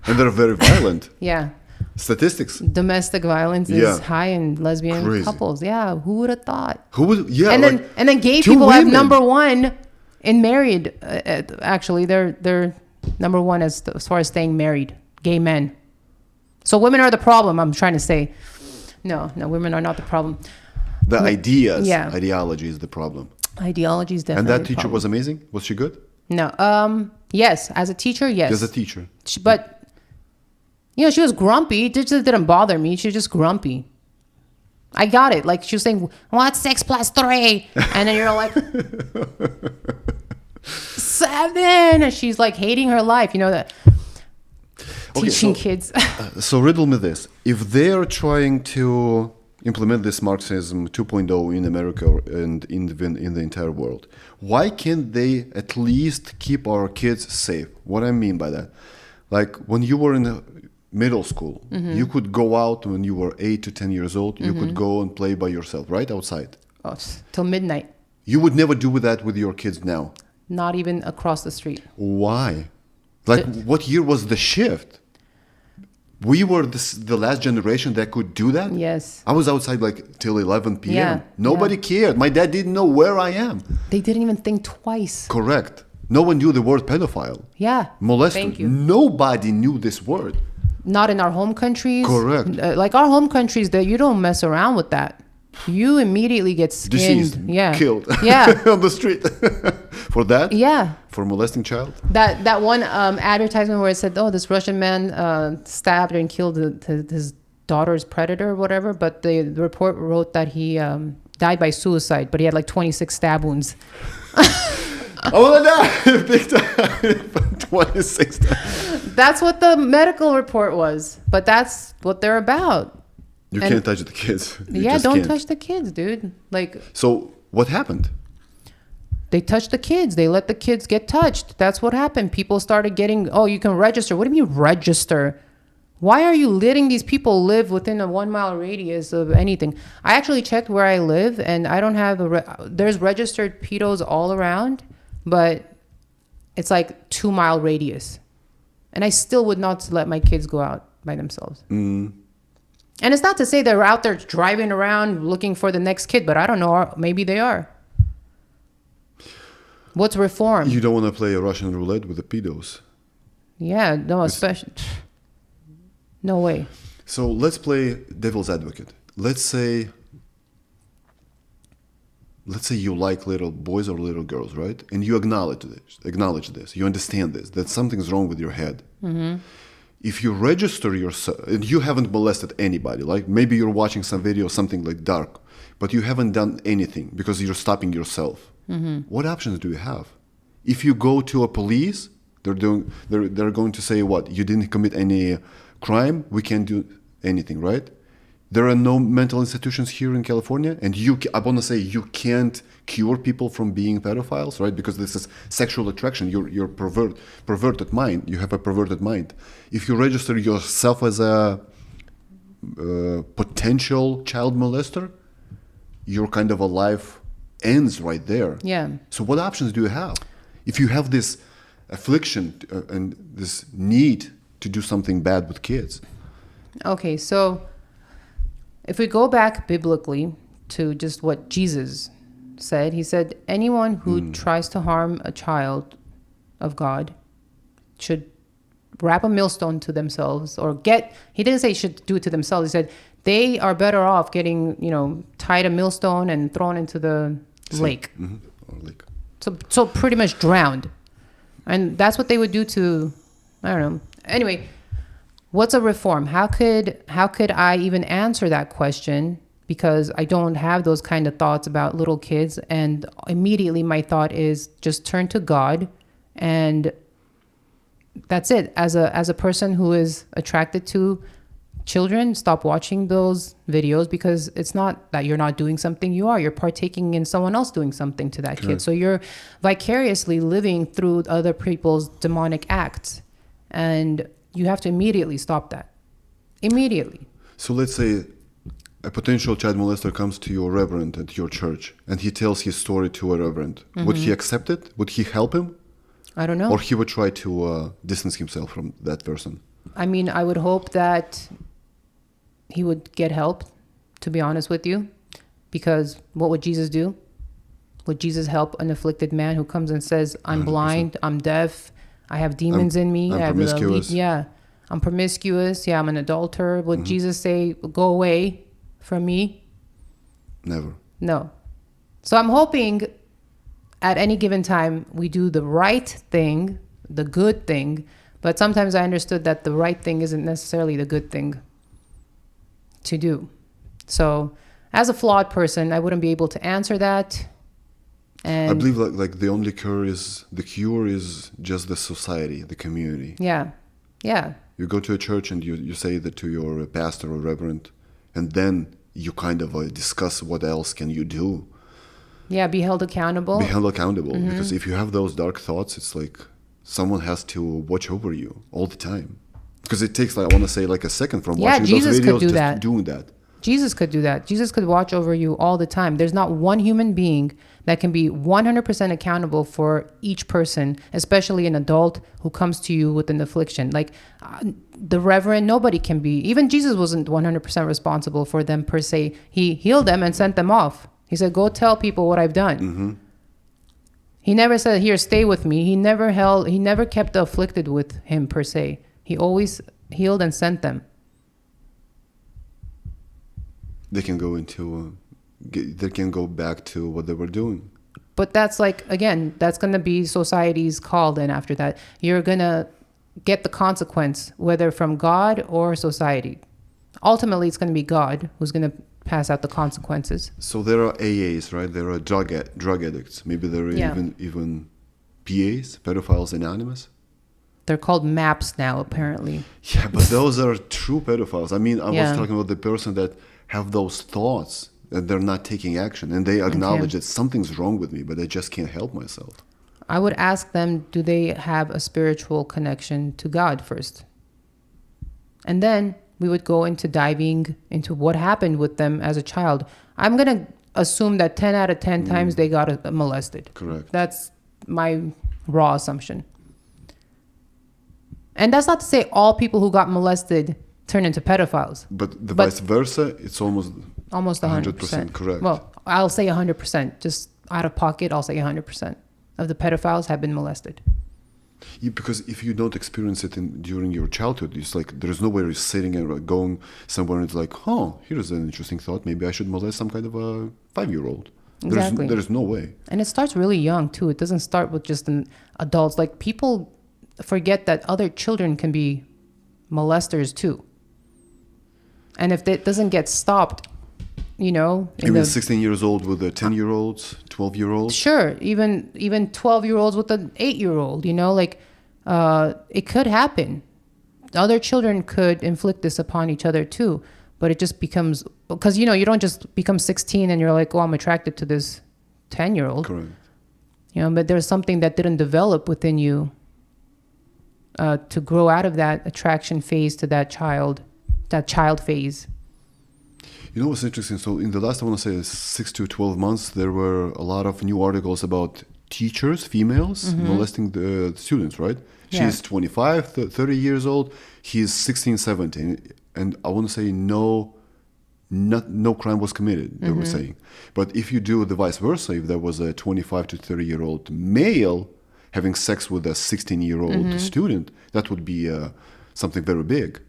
and they're very violent. Yeah. Statistics. Domestic violence is high in lesbian couples. Yeah, who would have thought? Who would? Yeah. And then gay people have #1 in married. Actually, they're #1 as far as staying married. Gay men. So women are the problem. I'm trying to say, no, women are not the problem. The ideology is the problem. Ideology is definitely. And that teacher was amazing. Was she good? No. Yes, as a teacher, yes. As a teacher, but she was grumpy. It just didn't bother me. She was just grumpy. I got it. She was saying, "What's 6 + 3?" And then you're like, 7. And she's hating her life. That. Teaching kids. So riddle me this. If they're trying to implement this Marxism 2.0 in America and in the entire world, why can't they at least keep our kids safe? What I mean by that, when you were in middle school, you could go out when you were 8 to 10 years old. You could go and play by yourself, right? Outside. Oh, till midnight. You would never do that with your kids now. Not even across the street. Why? What year was the shift? We were the last generation that could do that? Yes. I was outside till 11 p.m. Yeah, Nobody cared. My dad didn't know where I am. They didn't even think twice. Correct. No one knew the word pedophile. Yeah. Molester. Thank you. Nobody knew this word. Not in our home countries. Correct. Our home countries, that you don't mess around with that. You immediately get skinned. Deceased. Yeah. Killed. Yeah. On the street. For that? Yeah. For molesting child? That one advertisement where it said, this Russian man stabbed and killed his daughter's predator or whatever, but the report wrote that he died by suicide, but he had 26 stab wounds. I want to die big time. 26 times. That's what the medical report was, but that's what they're about. You can't touch the kids. Don't touch the kids, dude. So what happened? They touched the kids. They let the kids get touched. That's what happened. People started getting, you can register. What do you mean register? Why are you letting these people live within a 1 mile radius of anything? I actually checked where I live, and I don't have there's registered pedos all around, but it's 2 mile radius. And I still would not let my kids go out by themselves. And it's not to say they're out there driving around looking for the next kid, but I don't know. Maybe they are. What's reform? You don't want to play a Russian roulette with the pedos. Yeah, no, especially. No way. So let's play devil's advocate. Let's say you like little boys or little girls, right? And you acknowledge this. You understand this, that something's wrong with your head. if you register yourself, and you haven't molested anybody, like maybe you're watching some video, something like dark, but you haven't done anything because you're stopping yourself. What options do you have? If you go to a police, they're going to say what? You didn't commit any crime. We can't do anything, right? There are no mental institutions here in California, and I want to say you can't cure people from being pedophiles, right? Because this is sexual attraction. You're perverted mind. You have a perverted mind. If you register yourself as a potential child molester, your kind of a life ends right there. Yeah. So what options do you have? If you have this affliction and this need to do something bad with kids. Okay, so if we go back biblically to just what Jesus said, he said anyone who tries to harm a child of God should wrap a millstone to themselves he didn't say should do it to themselves. He said they are better off getting, tied a millstone and thrown into the lake. Or lake. So pretty much drowned. And that's what they would do to, I don't know. Anyway, what's a reform? How could I even answer that question? Because I don't have those kind of thoughts about little kids. And immediately my thought is just turn to God, and that's it. As a person who is attracted to children, stop watching those videos, because it's not that you're not doing something. You're partaking in someone else doing something to that kid. So you're vicariously living through other people's demonic acts, and you have to immediately stop that. Immediately. So let's say a potential child molester comes to your reverend at your church, and he tells his story to a reverend. Would he accept it? Would he help him? I don't know. Or he would try to distance himself from that person? I mean, I would hope that he would get help, to be honest with you, because what would Jesus do? Would Jesus help an afflicted man who comes and says, I'm 100%. Blind, I'm deaf, I have demons in me, I'm promiscuous. I'm promiscuous, I'm an adulterer. Would Jesus say, go away from me? Never. No. So I'm hoping at any given time we do the right thing, the good thing, but sometimes I understood that the right thing isn't necessarily the good thing to do. So as a flawed person, I wouldn't be able to answer that. And I believe like the only cure is just the society, the community. Yeah. You go to a church and you say that to your pastor or reverend, and then you kind of discuss what else can you do. Yeah, be held accountable. Because if you have those dark thoughts, it's like someone has to watch over you all the time. Because it takes, I want to say, like a second from watching Jesus those videos could do just that. doing that. Jesus could do that. Jesus could watch over you all the time. There's not one human being that can be 100% accountable for each person, especially an adult who comes to you with an affliction. Like the reverend, nobody can be. Even Jesus wasn't 100% responsible for them per se. He healed them and sent them off. He said, go tell people what I've done. He never said, here, stay with me. He never kept the afflicted with him per se. He always healed and sent them. They can go back to what they were doing. But that's that's going to be society's call then after that. You're going to get the consequence, whether from God or society. Ultimately, it's going to be God who's going to pass out the consequences. So there are AAs, right? There are drug addicts. Maybe there are even PAs, Pedophiles Anonymous. They're called MAPS now, apparently. Yeah, but those are true pedophiles. I mean, I was talking about the person that have those thoughts and they're not taking action, and they acknowledge that something's wrong with me, but I just can't help myself. I would ask them, do they have a spiritual connection to God first? And then we would go into diving into what happened with them as a child. I'm going to assume that 10 out of 10 times they got molested. Correct. That's my raw assumption. And that's not to say all people who got molested turn into pedophiles. But vice versa, it's almost 100% correct. Well, I'll say 100%. Just out of pocket, I'll say 100% of the pedophiles have been molested. Because if you don't experience it during your childhood, it's like there's no way you're sitting and going somewhere and it's like, here's an interesting thought. Maybe I should molest some kind of a 5-year-old. Exactly. There's no way. And it starts really young, too. It doesn't start with just adults. Like, people forget that other children can be molesters too. And if that doesn't get stopped, you know, Even 16 years old with the 10-year-olds, 12-year-olds. Sure, even 12-year-olds with an 8-year-old, you know, like it could happen. Other children could inflict this upon each other too, but it just becomes, because, you know, you don't just become 16 and you're like, oh, I'm attracted to this 10-year-old. Correct. You know, but there's something that didn't develop within you to grow out of that attraction phase to that child phase. You know what's interesting? So in the last, I want to say 6 to 12 months, there were a lot of new articles about teachers, females, molesting the students, right? Yeah. She's 25, 30 years old. He's 16, 17. And I want to say no crime was committed, they were saying. But if you do the vice versa, if there was a 25 to 30-year-old male having sex with a 16-year-old student, that would be something very big.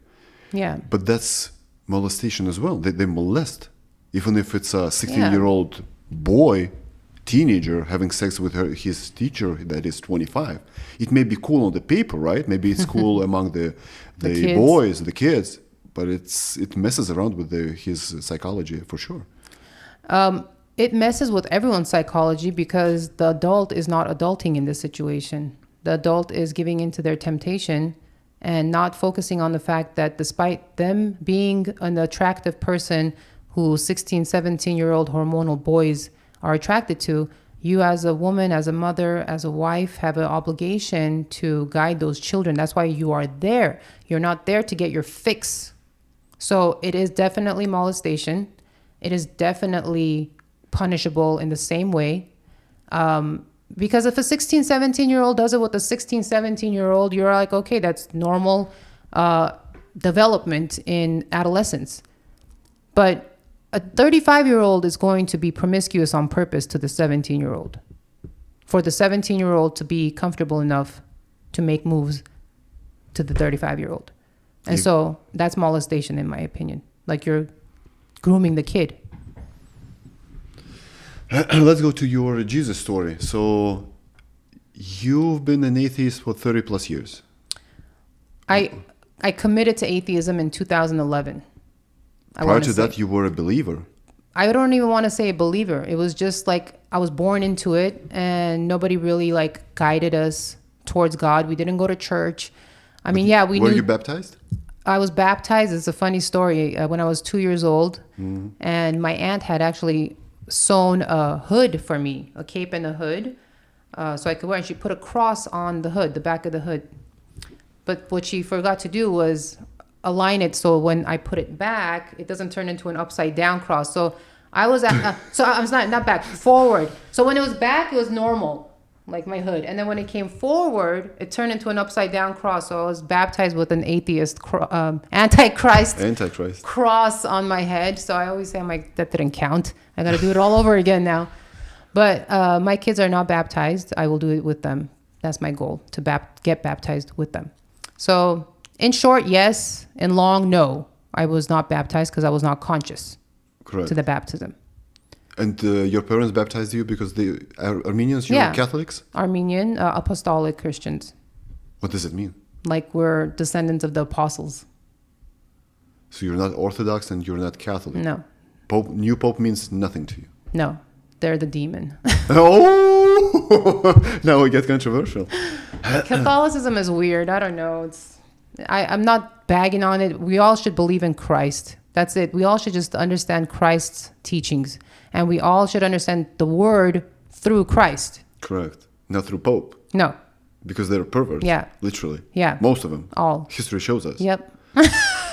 Yeah. But that's molestation as well. They molest. Even if it's a 16-year-old boy, teenager, having sex with his teacher that is 25. It may be cool on the paper, right? Maybe it's cool among the kids. boys, the kids. But it messes around with his psychology for sure. It messes with everyone's psychology because the adult is not adulting in this situation. The adult is giving into their temptation and not focusing on the fact that despite them being an attractive person who 16, 17-year-old hormonal boys are attracted to, you as a woman, as a mother, as a wife have an obligation to guide those children. That's why you are there. You're not there to get your fix. So it is definitely molestation. It is definitely punishable in the same way. Because if a 16, 17-year-old does it with a 16, 17-year-old, you're like, okay, that's normal development in adolescence. But a 35-year-old is going to be promiscuous on purpose to the 17-year-old. For the 17-year-old to be comfortable enough to make moves to the 35-year-old. And so that's molestation, in my opinion. Like you're grooming the kid. Let's go to your Jesus story. So you've been an atheist for 30 plus years. I committed to atheism in 2011. Prior to that, you were a believer. I don't even want to say a believer. It was just like I was born into it and nobody really like guided us towards God. We didn't go to church. I mean, yeah, we knew. Were you baptized? I was baptized. It's a funny story. When I was 2 years old, and my aunt had actually sewn a hood for me, a cape and a hood, so I could wear. And she put a cross on the hood, the back of the hood. But what she forgot to do was align it so when I put it back, it doesn't turn into an upside down cross. So I was so I was not back, forward. So when it was back, it was normal, like my hood. And then when it came forward, it turned into an upside down cross. So I was baptized with an atheist, antichrist cross on my head. So I always say, I'm like, that didn't count. I got to do it all over again now. But my kids are not baptized. I will do it with them. That's my goal, to get baptized with them. So in short, yes. In long, no. I was not baptized because I was not conscious to the baptism. And your parents baptized you because they are Armenians? You're Catholics? Armenian, apostolic Christians. What does it mean? Like we're descendants of the apostles. So you're not Orthodox and you're not Catholic? No. New Pope means nothing to you? No. They're the demon. Oh! Now we get controversial. Catholicism is weird. I don't know. I'm not bagging on it. We all should believe in Christ. That's it. We all should just understand Christ's teachings. And we all should understand the word through Christ. Correct. Not through Pope. No. Because they're perverts. Yeah. Literally. Yeah. Most of them. All. History shows us. Yep.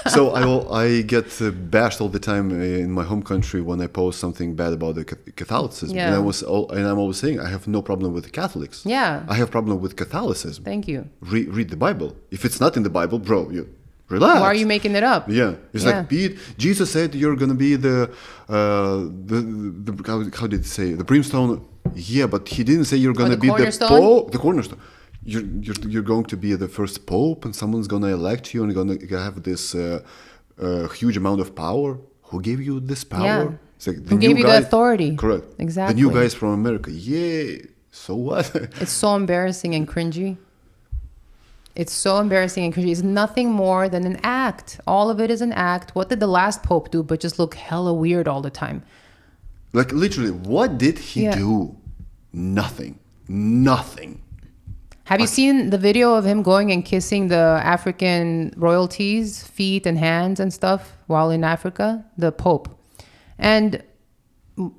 So I get bashed all the time in my home country when I post something bad about the Catholicism. Yeah. And I'm always saying I have no problem with Catholics. Yeah. I have problem with Catholicism. Thank you. Read the Bible. If it's not in the Bible, bro, you relax. Why are you making it up? Yeah. It's like Jesus said you're gonna be the how did he say, the brimstone? Yeah, but he didn't say you're gonna be the Pope. The cornerstone. You're going to be the first Pope, and someone's gonna elect you, and you're gonna have this huge amount of power. Who gave you this power? Yeah. It's like Who gave you the authority? Correct. Exactly. The new guys from America. Yeah. So what? It's so embarrassing and cringy. It's so embarrassing and cringy. It's nothing more than an act. All of it is an act. What did the last pope do but just look hella weird all the time? Like literally, what did he do? Nothing. Nothing. Have you seen the video of him going and kissing the African royalties' feet and hands and stuff while in Africa? The Pope. And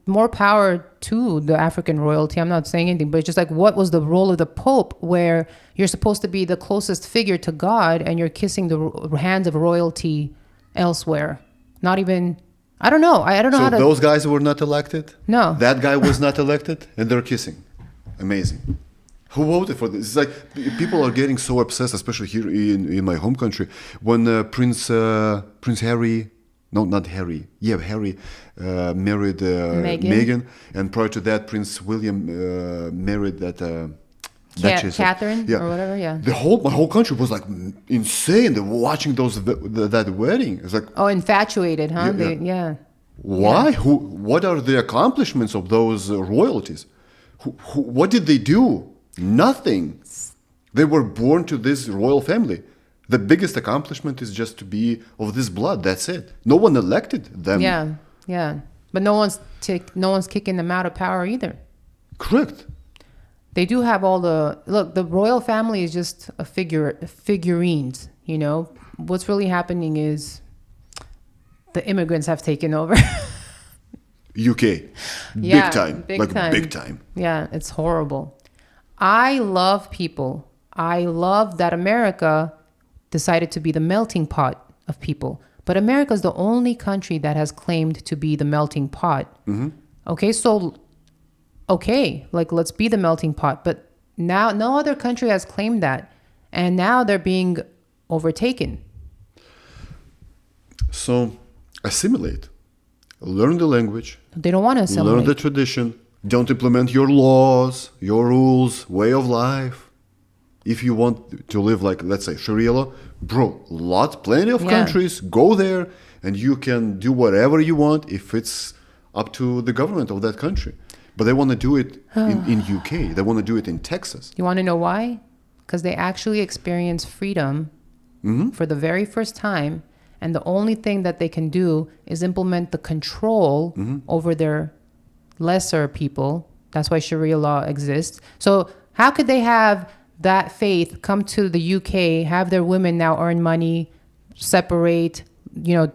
more power to the African royalty. I'm not saying anything, but it's just like, what was the role of the Pope where you're supposed to be the closest figure to God and you're kissing the hands of royalty elsewhere? Not even, I don't know. I don't know so how to... those guys were not elected? No. That guy was not elected and they're kissing. Amazing. Who voted for this? It's like people are getting so obsessed, especially here in my home country, when Prince Harry, no, not Harry, yeah, Harry married Meghan, and prior to that, Prince William married that Duchess, Catherine, or whatever, yeah. My whole country was like insane. They were watching that wedding. It's like infatuated, huh? Yeah. Why? Yeah. What are the accomplishments of those royalties? What did they do? Nothing. They were born to this royal family. The biggest accomplishment is just to be of this blood. That's it. No one elected them. Yeah. But no one's kicking them out of power either. Correct. They do have all the royal family is just figurines, you know. What's really happening is the immigrants have taken over. UK. Big time. Yeah, it's horrible. I love people. I love that America decided to be the melting pot of people. But America is the only country that has claimed to be the melting pot. Mm-hmm. Okay, like let's be the melting pot. But now no other country has claimed that. And now they're being overtaken. So assimilate. Learn the language. They don't want to assimilate. Learn the tradition. Don't implement your laws, your rules, way of life. If you want to live like, let's say, Sharia law, plenty of countries, go there and you can do whatever you want if it's up to the government of that country. But they want to do it in UK. They want to do it in Texas. You want to know why? Because they actually experience freedom for the very first time. And the only thing that they can do is implement the control over their lesser people. That's why Sharia law exists. So how could they have that faith come to the UK, have their women now earn money, separate,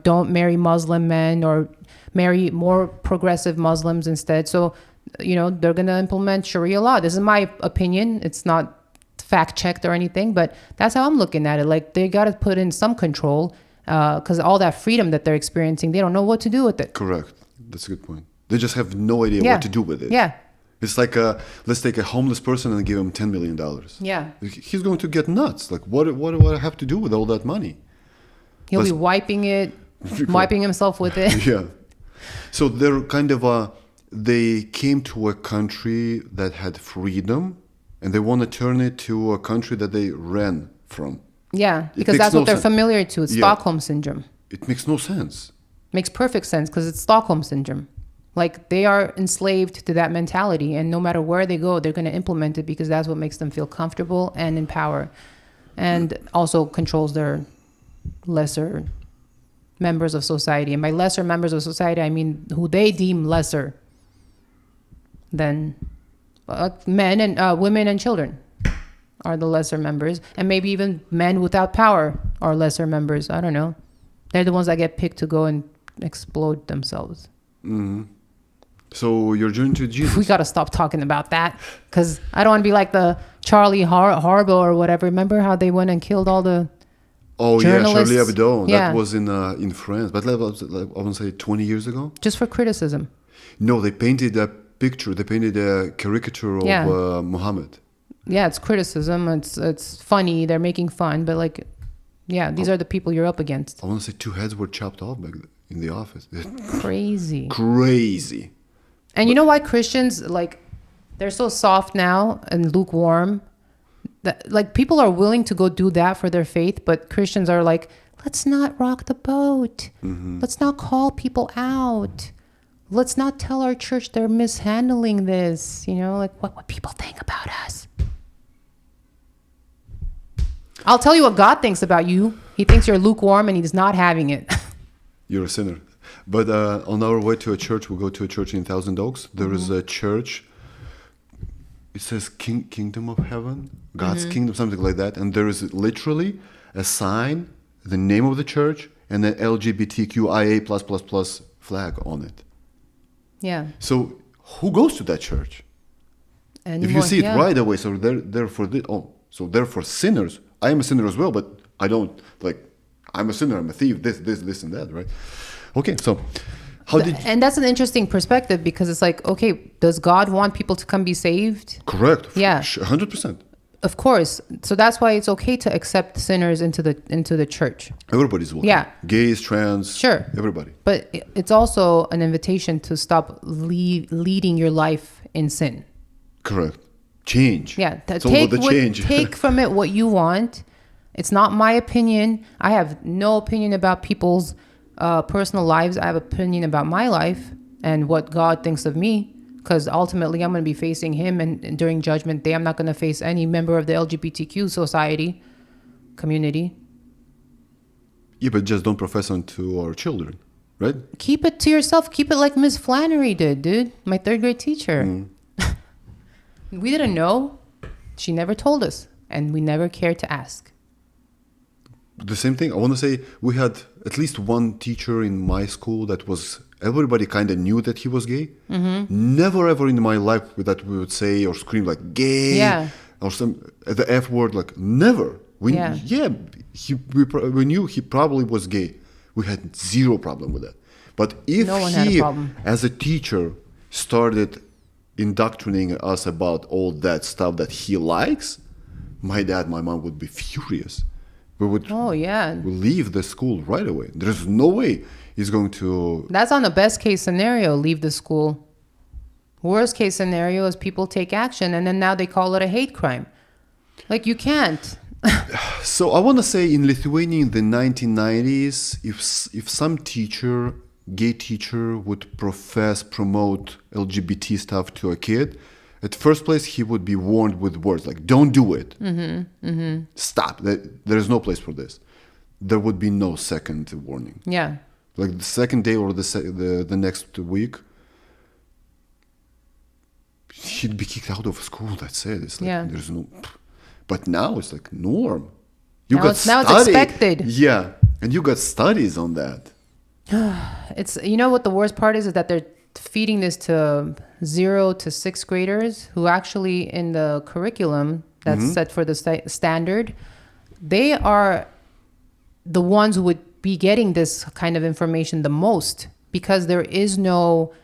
don't marry Muslim men or marry more progressive Muslims instead? So, they're going to implement Sharia law. This is my opinion. It's not fact checked or anything, but that's how I'm looking at it. Like they got to put in some control because all that freedom that they're experiencing, they don't know what to do with it. Correct. That's a good point. They just have no idea what to do with it. Yeah. It's like let's take a homeless person and give him $10 million. Yeah. He's going to get nuts. Like, what do I have to do with all that money? He'll be wiping himself with it. Yeah. So they're kind of, they came to a country that had freedom and they want to turn it to a country that they ran from. Yeah, because that's what they're familiar to. It's Stockholm Syndrome. It makes no sense. Makes perfect sense because it's Stockholm Syndrome. Like they are enslaved to that mentality, and no matter where they go, they're going to implement it because that's what makes them feel comfortable and in power, and also controls their lesser members of society. And by lesser members of society, I mean who they deem lesser than men and women and children are the lesser members, and maybe even men without power are lesser members. I don't know. They're the ones that get picked to go and explode themselves. Mm-hmm. So your journey to Jesus. We got to stop talking about that because I don't want to be like the Charlie Hebdo or whatever. Remember how they went and killed all the journalists? Charlie Hebdo. Yeah. That was in France, but I want to say 20 years ago. Just for criticism. No, they painted a picture. They painted a caricature of Muhammad. Yeah, it's criticism. It's funny. They're making fun, but like, yeah, these are the people you're up against. I want to say 2 heads were chopped off back in the office. Crazy. And you know why Christians, like, they're so soft now and lukewarm? That, like, people are willing to go do that for their faith, but Christians are like, let's not rock the boat. Mm-hmm. Let's not call people out. Let's not tell our church they're mishandling this. Like what people think about us. I'll tell you what God thinks about you. He thinks you're lukewarm and he's not having it. You're a sinner. But on our way to a church, we go to a church in Thousand Oaks. There is a church. It says Kingdom of Heaven, God's Kingdom, something like that. And there is literally a sign, the name of the church, and the LGBTQIA++ flag on it. Yeah. So who goes to that church? Anymore, if you see it yeah. right away, so they're for so they're for sinners. I am a sinner as well, but I don't I'm a sinner, I'm a thief, this and that, right? Okay, so And that's an interesting perspective because it's like, okay, does God want people to come be saved? Correct. Yeah. 100%. Of course. So that's why it's okay to accept sinners into the church. Everybody's welcome. Yeah. Gays, trans, Sure. everybody. But it's also an invitation to stop leading your life in sin. Correct. Change. Yeah. It's all about the change. Take from it what you want. It's not my opinion. I have no opinion about people's personal lives. I have opinion about my life and what God thinks of me. Because ultimately, I'm going to be facing him, and during Judgment Day, I'm not going to face any member of the LGBTQ community. Yeah, but just don't profess unto our children, right? Keep it to yourself. Keep it like Miss Flannery did, dude. My third grade teacher. We didn't know. She never told us, and we never cared to ask. The same thing. I want to say we had at least one teacher in my school that was, everybody kind of knew that he was gay. Never ever in my life that we would say or scream like gay or the F word, like never. We knew he probably was gay. We had zero problem with that. But if No one had a he, problem. as a teacher, started indoctrinating us about all that stuff that he likes, my dad, my mom would be furious. We would leave the school right away. There's no way he's going to... That's on the best case scenario, leave the school. Worst case scenario is people take action, and then now they call it a hate crime. Like, you can't. So I want to say in Lithuania in the 1990s, if some teacher, gay teacher, would promote LGBT stuff to a kid, at first place he would be warned with words like, don't do it. Stop. There is no place for this. There would be no second warning. Yeah. Like the second day or the next week, he'd be kicked out of school. That's it. It's like, there's no... But now it's like norm. Now it's expected. Yeah. And you got studies on that. It's, you know what the worst part is that they're feeding this to 0 to 6th graders who actually in the curriculum that's set for the standard, they are the ones who would be getting this kind of information the most because there is no,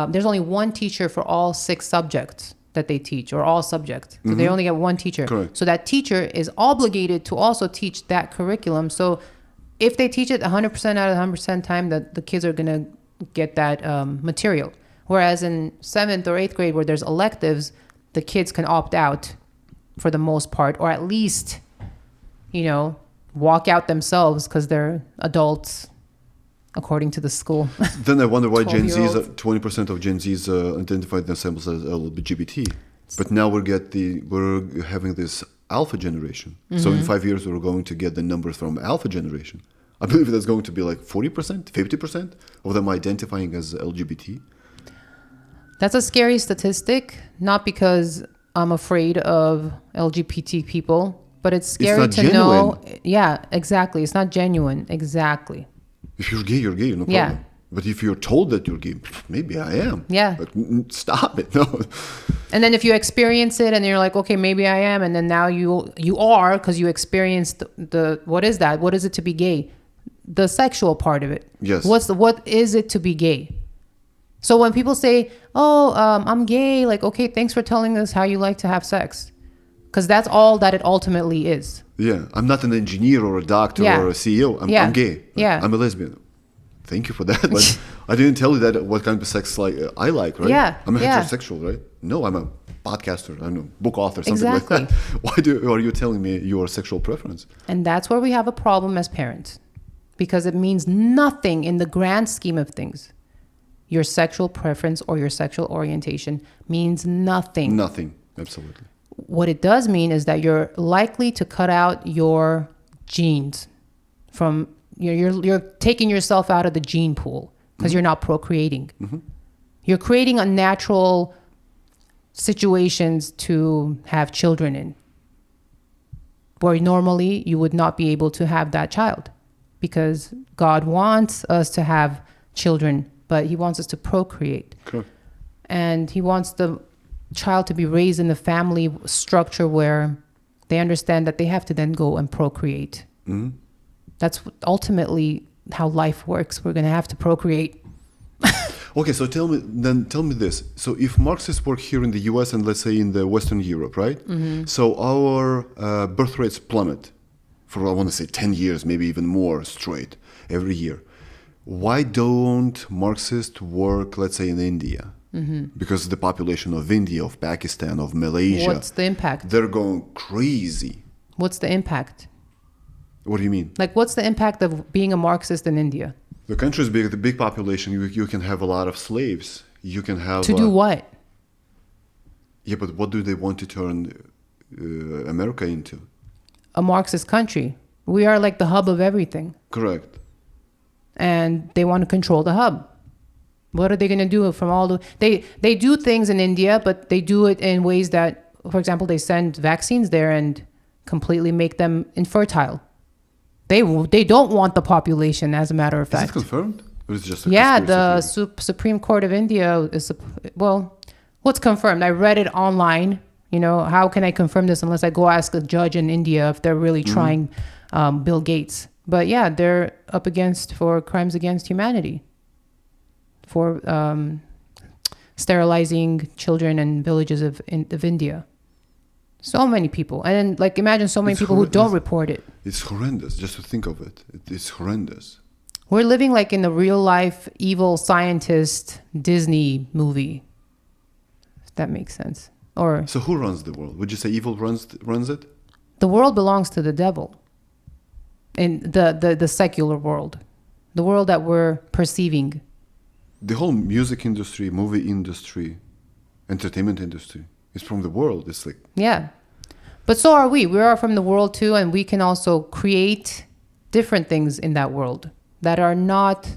there's only one teacher for all 6 subjects that they teach or all subjects. So they only get one teacher. Correct. So that teacher is obligated to also teach that curriculum. So if they teach it 100% out of 100% time, that the kids are going to get that material. Whereas in 7th or 8th grade where there's electives, the kids can opt out for the most part, or at least, walk out themselves because they're adults according to the school. Then I wonder why 12-year-olds. 20% of Gen Zs identify themselves as LGBT. But now we're having this alpha generation. So in 5 years, we're going to get the numbers from alpha generation. I believe that's going to be like 40%, 50% of them identifying as LGBT. That's a scary statistic, not because I'm afraid of LGBT people, but it's scary to know. Yeah, exactly. It's not genuine. Exactly. If you're gay, no problem. Yeah. But if you're told that you're gay, maybe I am. Yeah. Like, stop it. No. And then if you experience it and you're like, okay, maybe I am. And then now you are because you experienced what is that? What is it to be gay? The sexual part of it. Yes. What is it to be gay? So when people say, I'm gay, like, okay, thanks for telling us how you like to have sex. Because that's all that it ultimately is. Yeah. I'm not an engineer or a doctor or a CEO. I'm gay. Yeah. I'm a lesbian. Thank you for that. But I didn't tell you that what kind of sex I like, right? Yeah. I'm a heterosexual, right? No, I'm a podcaster. I'm a book author, something like that. Why are you telling me your sexual preference? And that's where we have a problem as parents. Because it means nothing in the grand scheme of things. Your sexual preference or your sexual orientation means nothing. Nothing. Absolutely. what it does mean is that you're likely to cut out your genes from, you're taking yourself out of the gene pool because you're not procreating. You're creating unnatural situations to have children in, where normally you would not be able to have that child, because God wants us to have children, but he wants us to procreate. Cool. And he wants the child to be raised in a family structure where they understand that they have to then go and procreate. That's ultimately how life works. We're going to have to procreate. Okay, so tell me this. So if Marxists work here in the US and let's say in the Western Europe, right? So our birth rates plummet for, I want to say, 10 years, maybe even more straight every year. Why don't Marxists work, let's say, in India? Because the population of India, of Pakistan, of Malaysia, What's the impact? they're going crazy. What's the impact? What do you mean? Like, what's the impact of being a Marxist in India? The country is big, the big population. You can have a lot of slaves. You can have To do what? Yeah, but what do they want to turn America into? A Marxist country. We are like the hub of everything. Correct. And they want to control the hub. What are they going to do from all the... They do things in India, but they do it in ways that, for example, they send vaccines there and completely make them infertile. They don't want the population, as a matter of Is fact. it confirmed? Or is it just a Yeah, conspiracy the theory? Supreme Court of India is, well, what's confirmed? I read it online. You know, how can I confirm this unless I go ask a judge in India if they're really trying Bill Gates? But yeah, they're up against for crimes against humanity, for sterilizing children in villages of India. So many people. And then, like, imagine so many It's people who don't report it. It's horrendous, just to think of it. It's horrendous. We're living like in a real life evil scientist Disney movie. If that makes sense. Or So who runs the world? Would you say evil runs it? the world belongs to the devil. In the secular world. The world that we're perceiving. The whole music industry, movie industry, entertainment industry is from the world. It's like... Yeah. But so are we. We are from the world too, and we can also create different things in that world that are not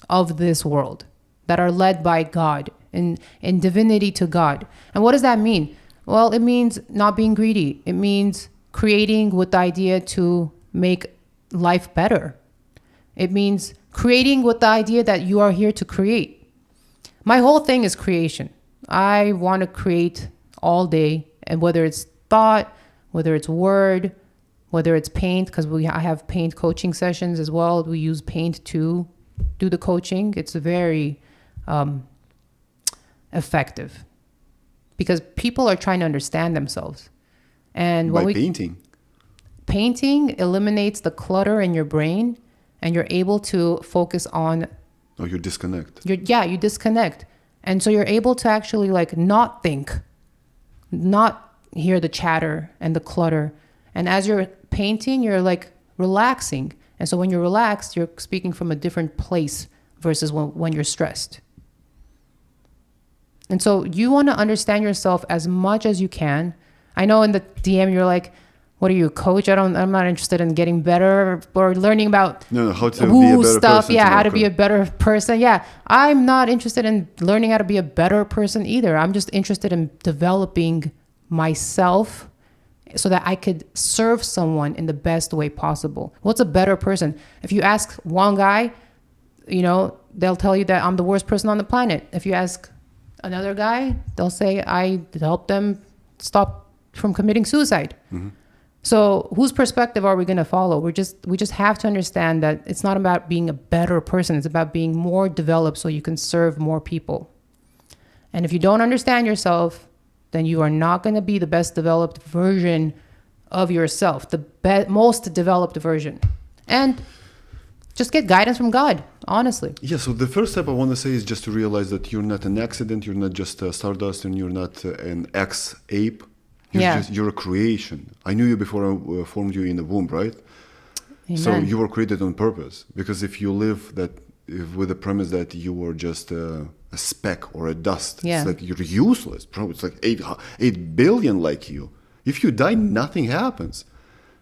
of this world, that are led by God, in divinity to God. And what does that mean? Well, it means not being greedy. It means creating with the idea to make life better. It means creating with the idea that you are here to create. My whole thing is creation. I want to create all day, and whether it's thought, whether it's word, whether it's paint, because I have paint coaching sessions as well. We use paint to do the coaching. It's very effective because people are trying to understand themselves. And when By painting eliminates the clutter in your brain, and you're able to focus on... Oh, you disconnect. You disconnect. And so you're able to actually like not think, not hear the chatter and the clutter. And as you're painting, you're like relaxing. And so when you're relaxed, you're speaking from a different place versus when you're stressed. And so you want to understand yourself as much as you can. I know in the DM you're like, what are you, a coach? I'm not interested in getting better or learning about how to be a better stuff. person. Yeah, how to be a better person. Yeah, I'm not interested in learning how to be a better person either. I'm just interested in developing myself so that I could serve someone in the best way possible. What's a better person? If you ask one guy, they'll tell you that I'm the worst person on the planet. If you ask another guy, they'll say I helped them stop from committing suicide. Mm-hmm. So whose perspective are we going to follow? We just have to understand that it's not about being a better person. It's about being more developed so you can serve more people. And if you don't understand yourself, then you are not going to be the best developed version of yourself, the most developed version. And just get guidance from God, honestly. Yeah, so the first step I want to say is just to realize that you're not an accident, you're not just a stardust, and you're not an ex-ape. You're a creation. I knew you before I formed you in the womb, right? Amen. So you were created on purpose. Because if you live with the premise that you were just a speck or a dust, it's like you're useless. Bro, it's like 8 billion like you. If you die, nothing happens.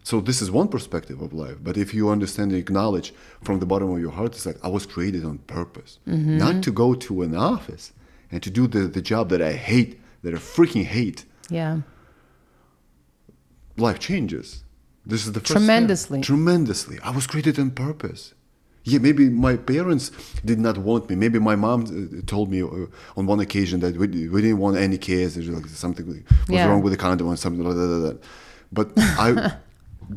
So this is one perspective of life. But if you understand and acknowledge from the bottom of your heart, it's like, I was created on purpose. Not to go to an office and to do the job that I hate, that I freaking hate. Yeah. Life changes. This is the first Tremendously. step. Tremendously. I was created on purpose. Yeah, maybe my parents did not want me. Maybe my mom told me on one occasion that we didn't want any kids. There's like something was wrong with the condom or something like that. But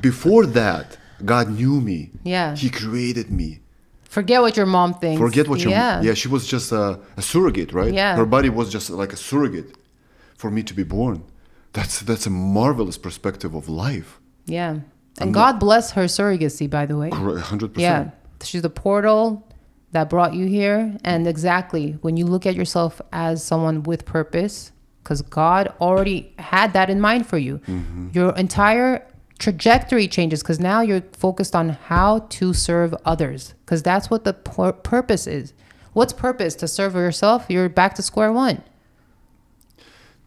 before that, God knew me. Yeah. He created me. Forget what your mom thinks. Forget what your she was just a surrogate, right? Yeah. Her body was just like a surrogate for me to be born. That's a marvelous perspective of life. Yeah. And God bless her surrogacy, by the way. 100%. Yeah. She's the portal that brought you here. And exactly, when you look at yourself as someone with purpose, because God already had that in mind for you, your entire trajectory changes, because now you're focused on how to serve others, because that's what the purpose is. What's purpose? To serve yourself? You're back to square one.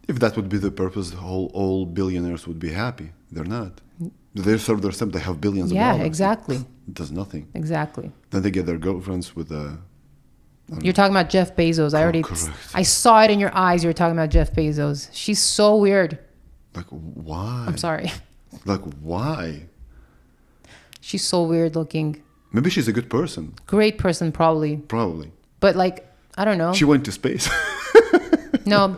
If that would be the purpose, all billionaires would be happy. They're not. They serve themselves. They have billions of dollars. Yeah, exactly. It does nothing. Exactly. Then they get their girlfriends with You're talking about Jeff Bezos. Correct. I saw it in your eyes. You were talking about Jeff Bezos. She's so weird. Like, why? I'm sorry. Like, why? She's so weird looking. Maybe she's a good person. Great person, probably. Probably. But like, I don't know. She went to space. No.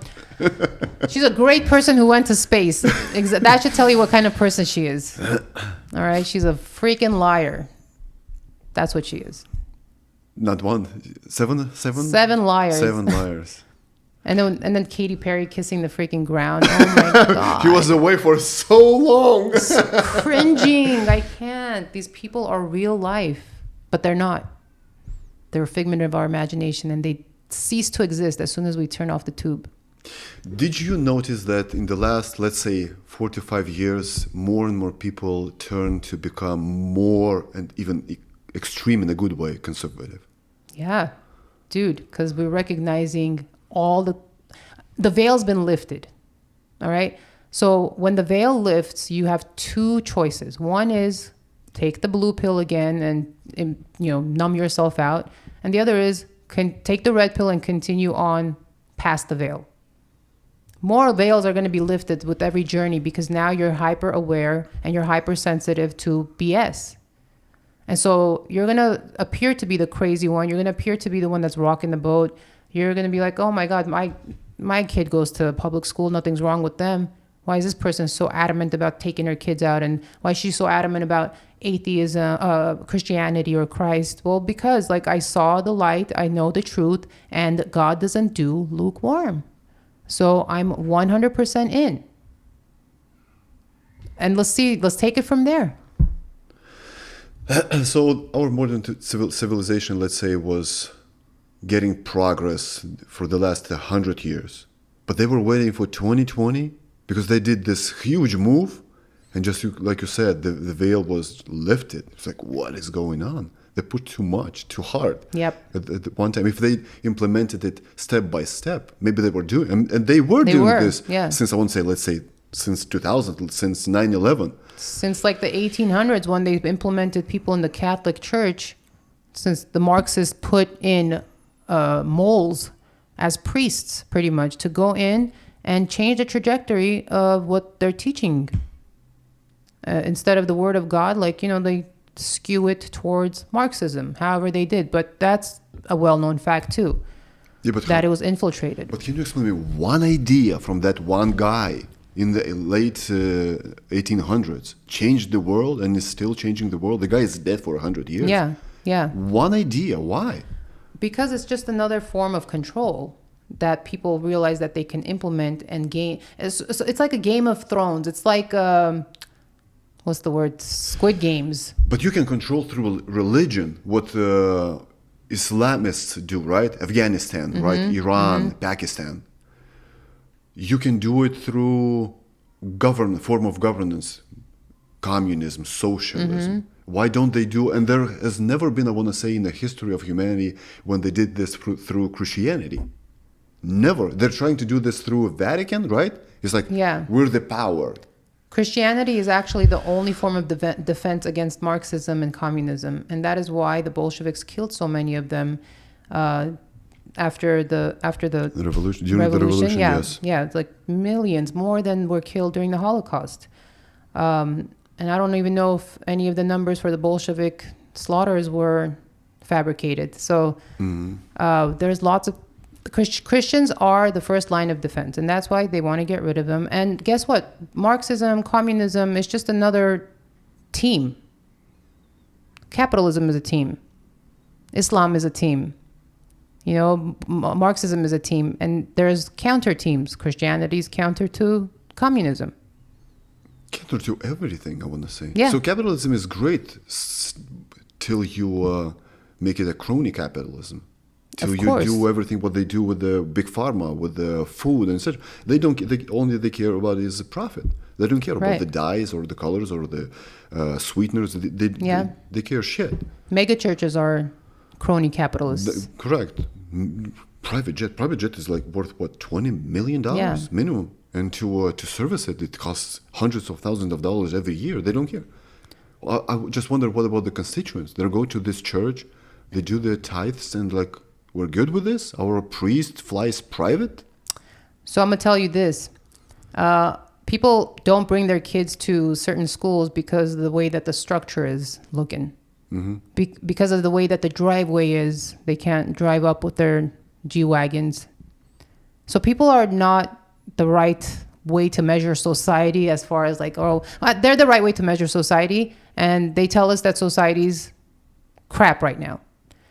She's a great person who went to space. That should tell you what kind of person she is. All right? She's a freaking liar. That's what she is. Not one. Seven? 7 liars. 7 liars. And then Katy Perry kissing the freaking ground. Oh my God. He was away for so long. Cringing. I can't. These people are real life, but they're not. They're a figment of our imagination, and they cease to exist as soon as we turn off the tube. Did you notice that in the last, let's say, 4 to 5 years, more and more people turn to become more and even extreme in a good way conservative? Yeah, dude, because we're recognizing all the veil's been lifted. All right. So when the veil lifts, you have 2 choices. One is take the blue pill again and numb yourself out, and the other is take the red pill and continue on past the veil. More veils are going to be lifted with every journey, because now you're hyper aware and you're hypersensitive to BS. And so you're going to appear to be the crazy one. You're going to appear to be the one that's rocking the boat. You're going to be like, oh my God, my kid goes to public school. Nothing's wrong with them. Why is this person so adamant about taking her kids out? And why is she so adamant about atheism, Christianity or Christ? Well, because like I saw the light, I know the truth, and God doesn't do lukewarm. So I'm 100% in. And let's take it from there. So our modern civilization, let's say, was getting progress for the last 100 years. But they were waiting for 2020 because they did this huge move. And just like you said, the veil was lifted. It's like, what is going on? They put too much, too hard. Yep. At one time, if they implemented it step by step, maybe they were doing, and they were doing this since, I won't say, let's say, since 2000, since 9/11. Since like the 1800s, when they implemented people in the Catholic Church, since the Marxists put in moles as priests, pretty much, to go in and change the trajectory of what they're teaching. Instead of the word of God, they skew it towards Marxism, however they did. But that's a well-known fact too, that it was infiltrated. But can you explain me one idea from that one guy in the late 1800s changed the world and is still changing the world? The guy is dead for 100 years. Yeah. One idea, why? Because it's just another form of control that people realize that they can implement and gain. It's like a Game of Thrones. It's like... what's the word? Squid Games. But you can control through religion what Islamists do, right? Afghanistan, right? Iran, Pakistan. You can do it through form of governance, communism, socialism. Why don't they do? And there has never been, I want to say, in the history of humanity when they did this through Christianity. Never. They're trying to do this through Vatican, right? It's like, we're the power. Christianity is actually the only form of defense against Marxism and communism, and that is why the Bolsheviks killed so many of them after the revolution. During the revolution, yes. Yeah, it's like millions more than were killed during the Holocaust. And I don't even know if any of the numbers for the Bolshevik slaughters were fabricated. So there's lots of Christians are the first line of defense, and that's why they want to get rid of them. And guess what? Marxism, communism is just another team. Capitalism is a team. Islam is a team. You know, Marxism is a team, and there's counter teams. Christianity is counter to communism. Counter to everything, I want to say. Yeah. So capitalism is great till you make it a crony capitalism. Till you do everything what they do with the big pharma, with the food and such. They only they care about is profit. They don't care about the dyes or the colors or the sweeteners. They care shit. Mega churches are crony capitalists. Correct. Private jet is like worth what, $20 million minimum, and to service it, it costs hundreds of thousands of dollars every year. They don't care. I just wonder, what about the constituents? They go to this church, they do their tithes, and like, we're good with this? Our priest flies private? So I'm going to tell you this. People don't bring their kids to certain schools because of the way that the structure is looking. Mm-hmm. Because of the way that the driveway is. They can't drive up with their G-Wagons. So people are not the right way to measure society, as far as like, they're the right way to measure society. And they tell us that society's crap right now,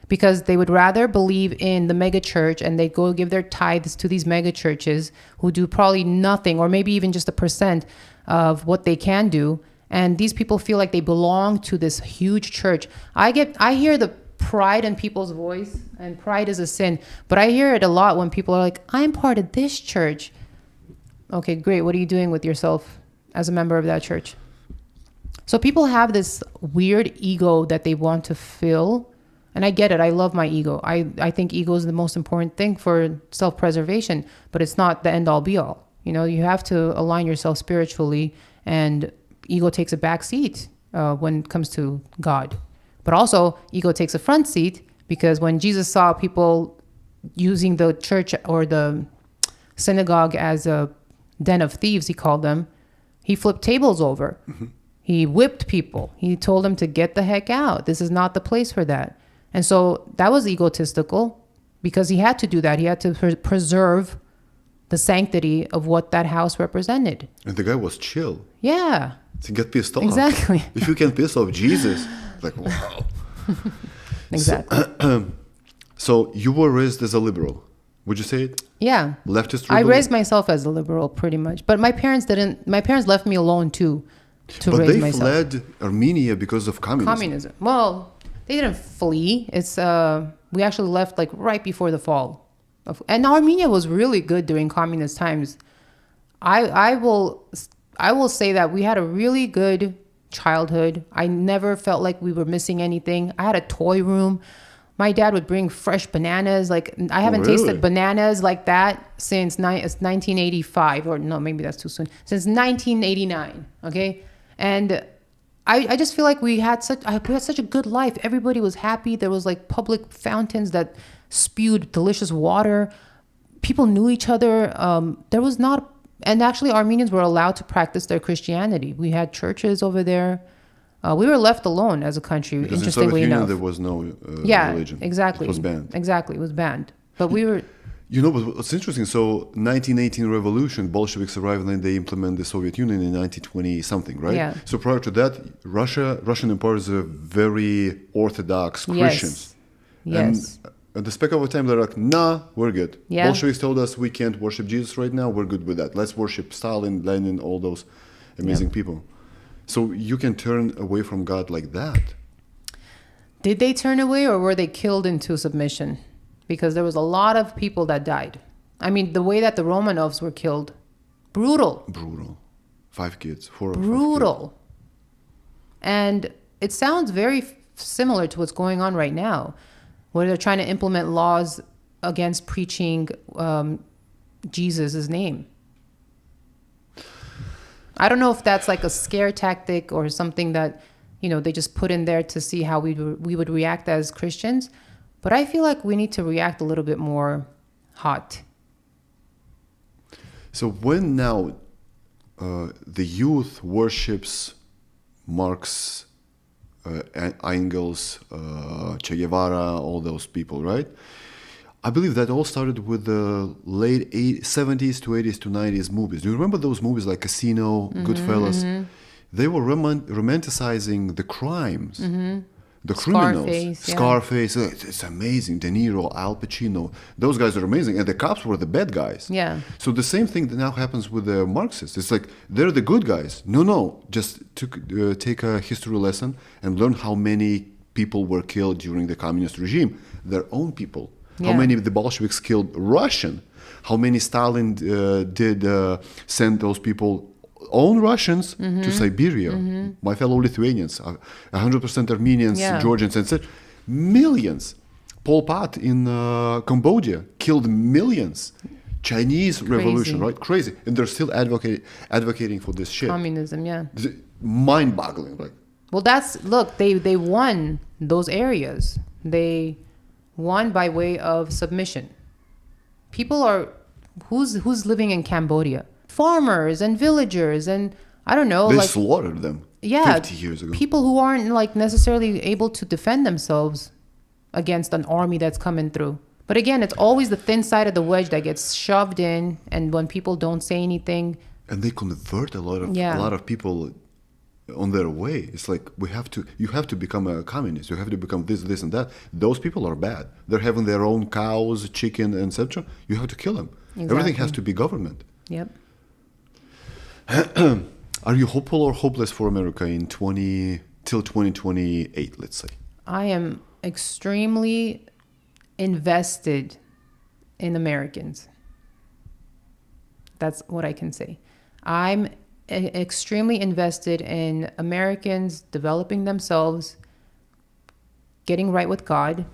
because they would rather believe in the mega church, and they go give their tithes to these mega churches who do probably nothing, or maybe even just 1% of what they can do. And these people feel like they belong to this huge church. I hear the pride in people's voice, and pride is a sin, but I hear it a lot when people are like, I'm part of this church. Okay, great. What are you doing with yourself as a member of that church? So people have this weird ego that they want to fill. And I get it. I love my ego. I think ego is the most important thing for self-preservation, but it's not the end-all be-all. You know, you have to align yourself spiritually, and ego takes a back seat when it comes to God. But also, ego takes a front seat, because when Jesus saw people using the church or the synagogue as a den of thieves, he called them, he flipped tables over. Mm-hmm. He whipped people. He told them to get the heck out. This is not the place for that. And so that was egotistical, because he had to do that. He had to preserve the sanctity of what that house represented. And the guy was chill. Yeah. To get pissed off. Exactly. If you can piss off Jesus, like, wow. Exactly. So you were raised as a liberal. Would you say it? Yeah. Leftist liberal? I raised myself as a liberal, pretty much. But my parents didn't. My parents left me alone, too, to raise myself. But they fled Armenia because of communism. Well, they didn't flee. It's we actually left like right before the fall. And Armenia was really good during communist times. I will say that we had a really good childhood. I never felt like we were missing anything. I had a toy room. My dad would bring fresh bananas. Like, I haven't tasted bananas like that since 1985, or no, maybe that's too soon. Since 1989. Okay, and I just feel like we had such a good life. Everybody was happy. There was like public fountains that spewed delicious water. People knew each other. There was not, and actually Armenians were allowed to practice their Christianity. We had churches over there. We were left alone as a country, because interestingly in Soviet Union, enough. there was no religion. Exactly. It was banned. Exactly, it was banned. But we were... You know, but what's interesting, so 1918 revolution, Bolsheviks arrived and they implement the Soviet Union in 1920 something, right? Yeah. So prior to that, Russian Empire is a very Orthodox Christians. Yes. And at the speck of a time, they're like, nah, we're good. Yeah. Bolsheviks told us we can't worship Jesus right now. We're good with that. Let's worship Stalin, Lenin, all those amazing people. So you can turn away from God like that. Did they turn away, or were they killed into submission? Because there was a lot of people that died. I mean, the way that the Romanovs were killed, brutal. 5 kids, 4 or 5 Brutal. And it sounds very similar to what's going on right now, where they're trying to implement laws against preaching Jesus' name. I don't know if that's like a scare tactic or something that, they just put in there to see how we would react as Christians. But I feel like we need to react a little bit more hot. So when now the youth worships Marx, Engels, Che Guevara, all those people, right? I believe that all started with the late 70s to 80s to 90s movies. Do you remember those movies like Casino, Goodfellas? Mm-hmm. They were romanticizing the crimes, the criminals. Scarface, it's amazing. De Niro, Al Pacino, those guys are amazing. And the cops were the bad guys. Yeah. So the same thing that now happens with the Marxists. It's like, they're the good guys. No, just take a history lesson and learn how many people were killed during the communist regime. Their own people. Yeah. How many of the Bolsheviks killed Russian? How many Stalin did send those people, own Russians, to Siberia? My fellow Lithuanians, 100% Armenians, Georgians, and millions. Pol Pot in Cambodia killed millions. Chinese revolution, right? Crazy. And they're still advocating for this shit. Communism, yeah. Mind-boggling. Like. Well, they won those areas. They won by way of submission. People are, who's living in Cambodia? Farmers and villagers, and I don't know. They slaughtered them 50 years ago. People who aren't like necessarily able to defend themselves against an army that's coming through. But again, it's always the thin side of the wedge that gets shoved in, and when people don't say anything. And they convert a lot of people on their way. It's like you have to become a communist. You have to become this and that. Those people are bad. They're having their own cows, chicken, etc. You have to kill them. Exactly. Everything has to be government. Yep. Are you hopeful or hopeless for America till 2028, let's say? I am extremely invested in Americans. That's what I can say. I'm extremely invested in Americans developing themselves, getting right with God,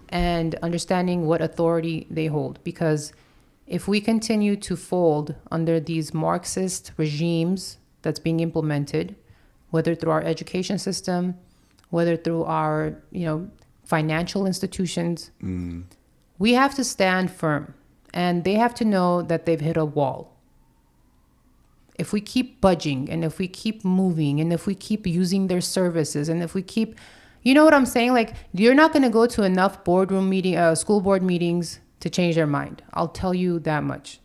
and understanding what authority they hold. Because if we continue to fold under these Marxist regimes that's being implemented, whether through our education system, whether through our, financial institutions, we have to stand firm. And they have to know that they've hit a wall. If we keep budging, and if we keep moving, and if we keep using their services, and if we keep, you know what I'm saying? Like, you're not going to go to enough school board meetings to change their mind. I'll tell you that much.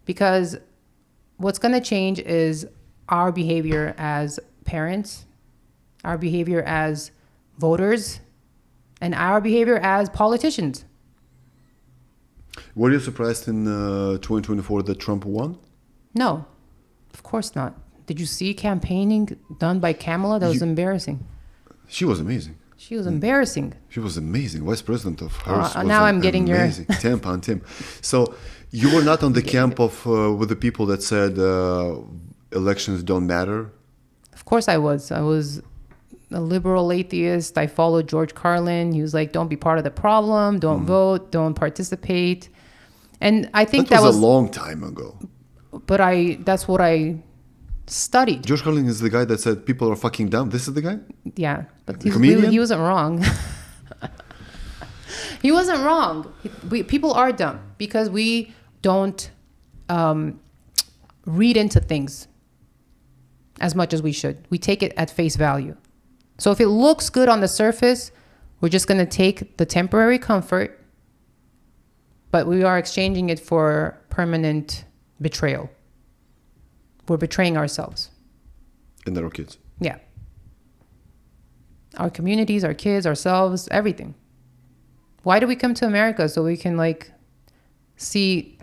Because what's going to change is our behavior as parents, our behavior as voters, and our behavior as politicians. Were you surprised in 2024 that Trump won? No, of course not. Did you see campaigning done by Kamala? That was embarrassing. She was amazing. She was embarrassing. She was amazing. Vice president of hers. Now I'm getting amazing. Temp on Tim. So you were not on the camp of with the people that said elections don't matter? Of course I was. I was a liberal atheist. I followed George Carlin. He was like, don't be part of the problem. Don't vote. Don't participate. And I think that was a long time ago. But that's what I studied. George Carlin is the guy that said people are fucking dumb. This is the guy? Yeah. But he wasn't wrong. He wasn't wrong. People are dumb because we don't read into things as much as we should. We take it at face value. So if it looks good on the surface, we're just going to take the temporary comfort, but we are exchanging it for permanent betrayal. We're betraying ourselves. And our kids. Yeah. Our communities, our kids, ourselves, everything. Why do we come to America? So we can see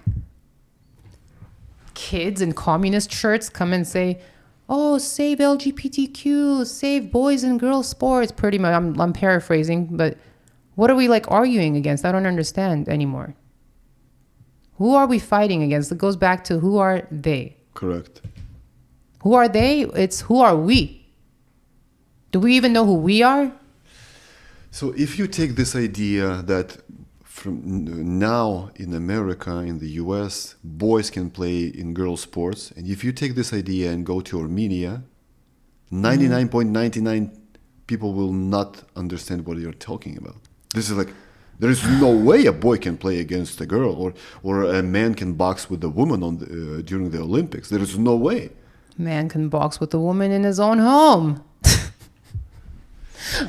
kids in communist shirts come and say, oh, save LGBTQ, save boys and girls sports. Pretty much, I'm paraphrasing, but what are we arguing against? I don't understand anymore. Who are we fighting against? It goes back to who are they? Correct. Who are they? It's who are we? Do we even know who we are? So if you take this idea that now in America, in the US, boys can play in girls' sports. And if you take this idea and go to Armenia, 99.99 people will not understand what you're talking about. This is like, there is no way a boy can play against a girl, or a man can box with a woman during the Olympics. There is no way. Man can box with a woman in his own home.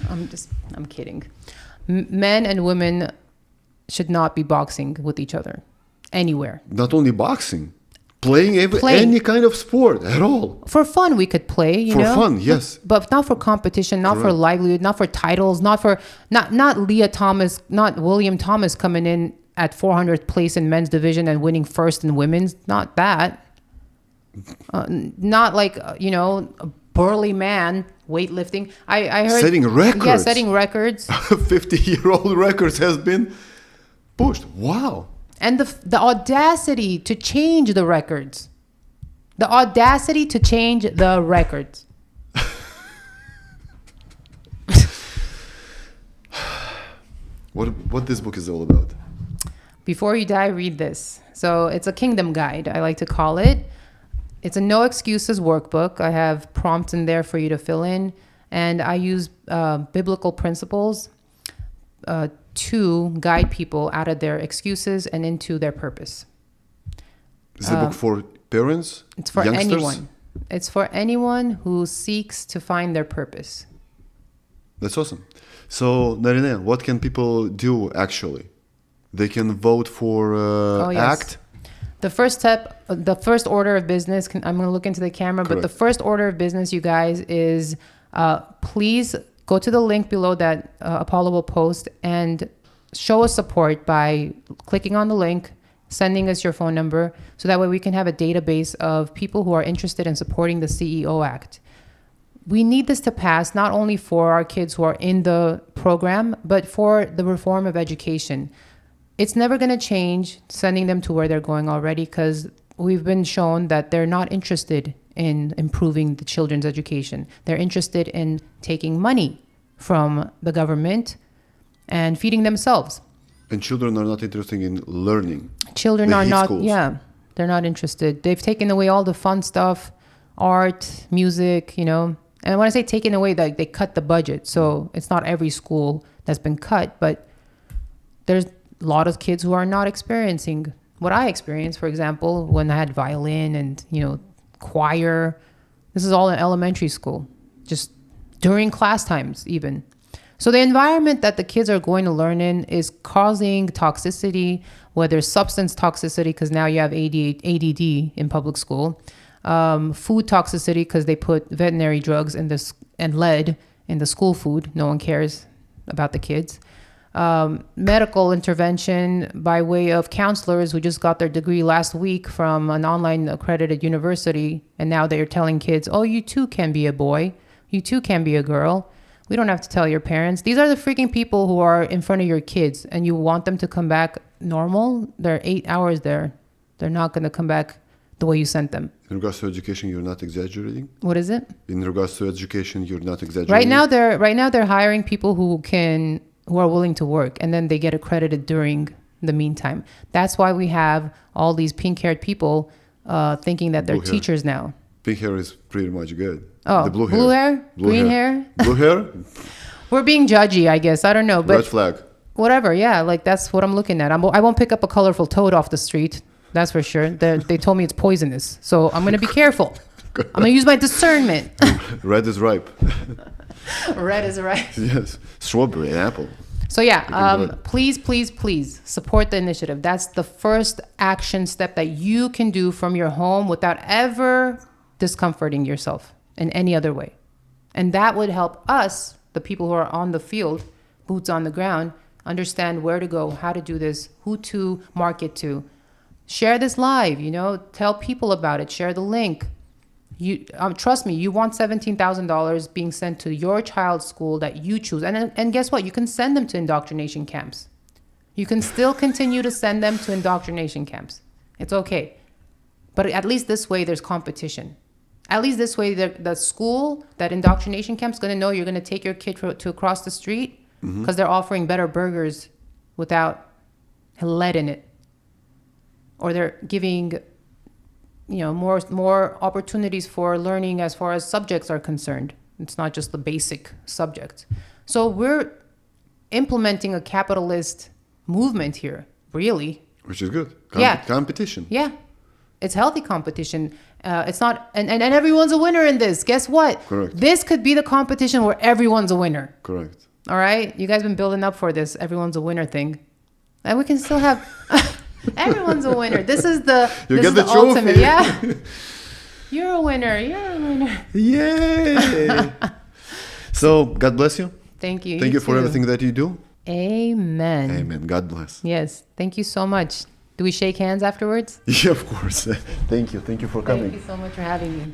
I'm kidding. Men and women should not be boxing with each other anywhere. Not only boxing, playing any kind of sport at all. For fun, we could play, you know. For fun, yes. But not for competition, not for livelihood, not for titles, not Leah Thomas, not William Thomas coming in at 400th place in men's division and winning first in women's. Not that. Not like, you know, a burly man weightlifting. I heard setting records. Yeah, setting records. 50-year-old records has been pushed. Wow. And the audacity to change the records. The audacity to change the records. What this book is all about? Before you die, read this. So it's a kingdom guide, I like to call it. It's a no excuses workbook. I have prompts in there for you to fill in. And I use biblical principles to guide people out of their excuses and into their purpose. Is the book for parents? It's for youngsters? anyone. It's for anyone who seeks to find their purpose. That's awesome. So, Narine, what can people do actually? They can vote for ACT? The first step, the first order of business, I'm going to look into the camera, Correct. but the first order of business, you guys, is please go to the link below that Apollo will post and show us support by clicking on the link, sending us your phone number, so that way we can have a database of people who are interested in supporting the CEO Act. We need this to pass not only for our kids who are in the program, but for the reform of education. It's never going to change sending them to where they're going already, because we've been shown that they're not interested in improving the children's education. They're interested in taking money from the government and feeding themselves. And children are not interested in learning. Children They are hate not, schools. they're not interested. They've taken away all the fun stuff, art, music, you know. And when I say taken away, like they cut the budget. So it's not every school that's been cut, but there's a lot of kids who are not experiencing what I experienced, for example, when I had violin and, you know, choir. This is all in elementary school, just during class times even. So the environment that the kids are going to learn in is causing toxicity, whether substance toxicity, because now you have ADD in public school, food toxicity, because they put veterinary drugs in this and lead in the school food. No one cares about the kids. Medical intervention by way of counselors who just got their degree last week from an online accredited university. And now they're telling kids, oh, you too can be a boy. You too can be a girl. We don't have to tell your parents. These are the freaking people who are in front of your kids, and you want them to come back normal. They're 8 hours there. They're not going to come back the way you sent them. In regards to education, you're not exaggerating? What is it? In regards to education, you're not exaggerating? Right now they're hiring people who are willing to work, and then they get accredited during the meantime. That's why we have all these pink-haired people thinking that they're teachers now. Pink hair is pretty much good. Oh, the blue hair? Green hair? Blue hair? We're being judgy, I guess. I don't know. But Red flag. Whatever, yeah. Like, that's what I'm looking at. I won't pick up a colorful toad off the street. That's for sure. They told me it's poisonous. So I'm going to be careful. I'm going to use my discernment. Red is ripe. Red is ripe. Yes. Strawberry and apple. So yeah, please, please, please support the initiative. That's the first action step that you can do from your home without ever discomforting yourself in any other way. And that would help us, the people who are on the field, boots on the ground, understand where to go, how to do this, who to market to. Share this live, you know, tell people about it, share the link. You trust me, you want $17,000 being sent to your child's school that you choose. And guess what? You can send them to indoctrination camps. You can still continue to send them to indoctrination camps. It's okay. But at least this way, there's competition. At least this way, the school, that indoctrination camp is going to know you're going to take your kid to across the street because they're offering better burgers without led in it, or they're giving, more opportunities for learning as far as subjects are concerned. It's not just the basic subjects. So we're implementing a capitalist movement here, really. Which is good. Competition. Yeah. It's healthy competition. It's not, and everyone's a winner in this. Guess what? Correct. This could be the competition where everyone's a winner. Correct. All right? You guys been building up for this everyone's a winner thing. And we can still have everyone's a winner. This is the ultimate. Yeah. You're a winner. Yay. So, God bless you. Thank you. Thank you for everything that you do. Amen. Amen. God bless. Yes. Thank you so much. Do we shake hands afterwards? Yeah, of course. Thank you. Thank you for coming. Thank you so much for having me.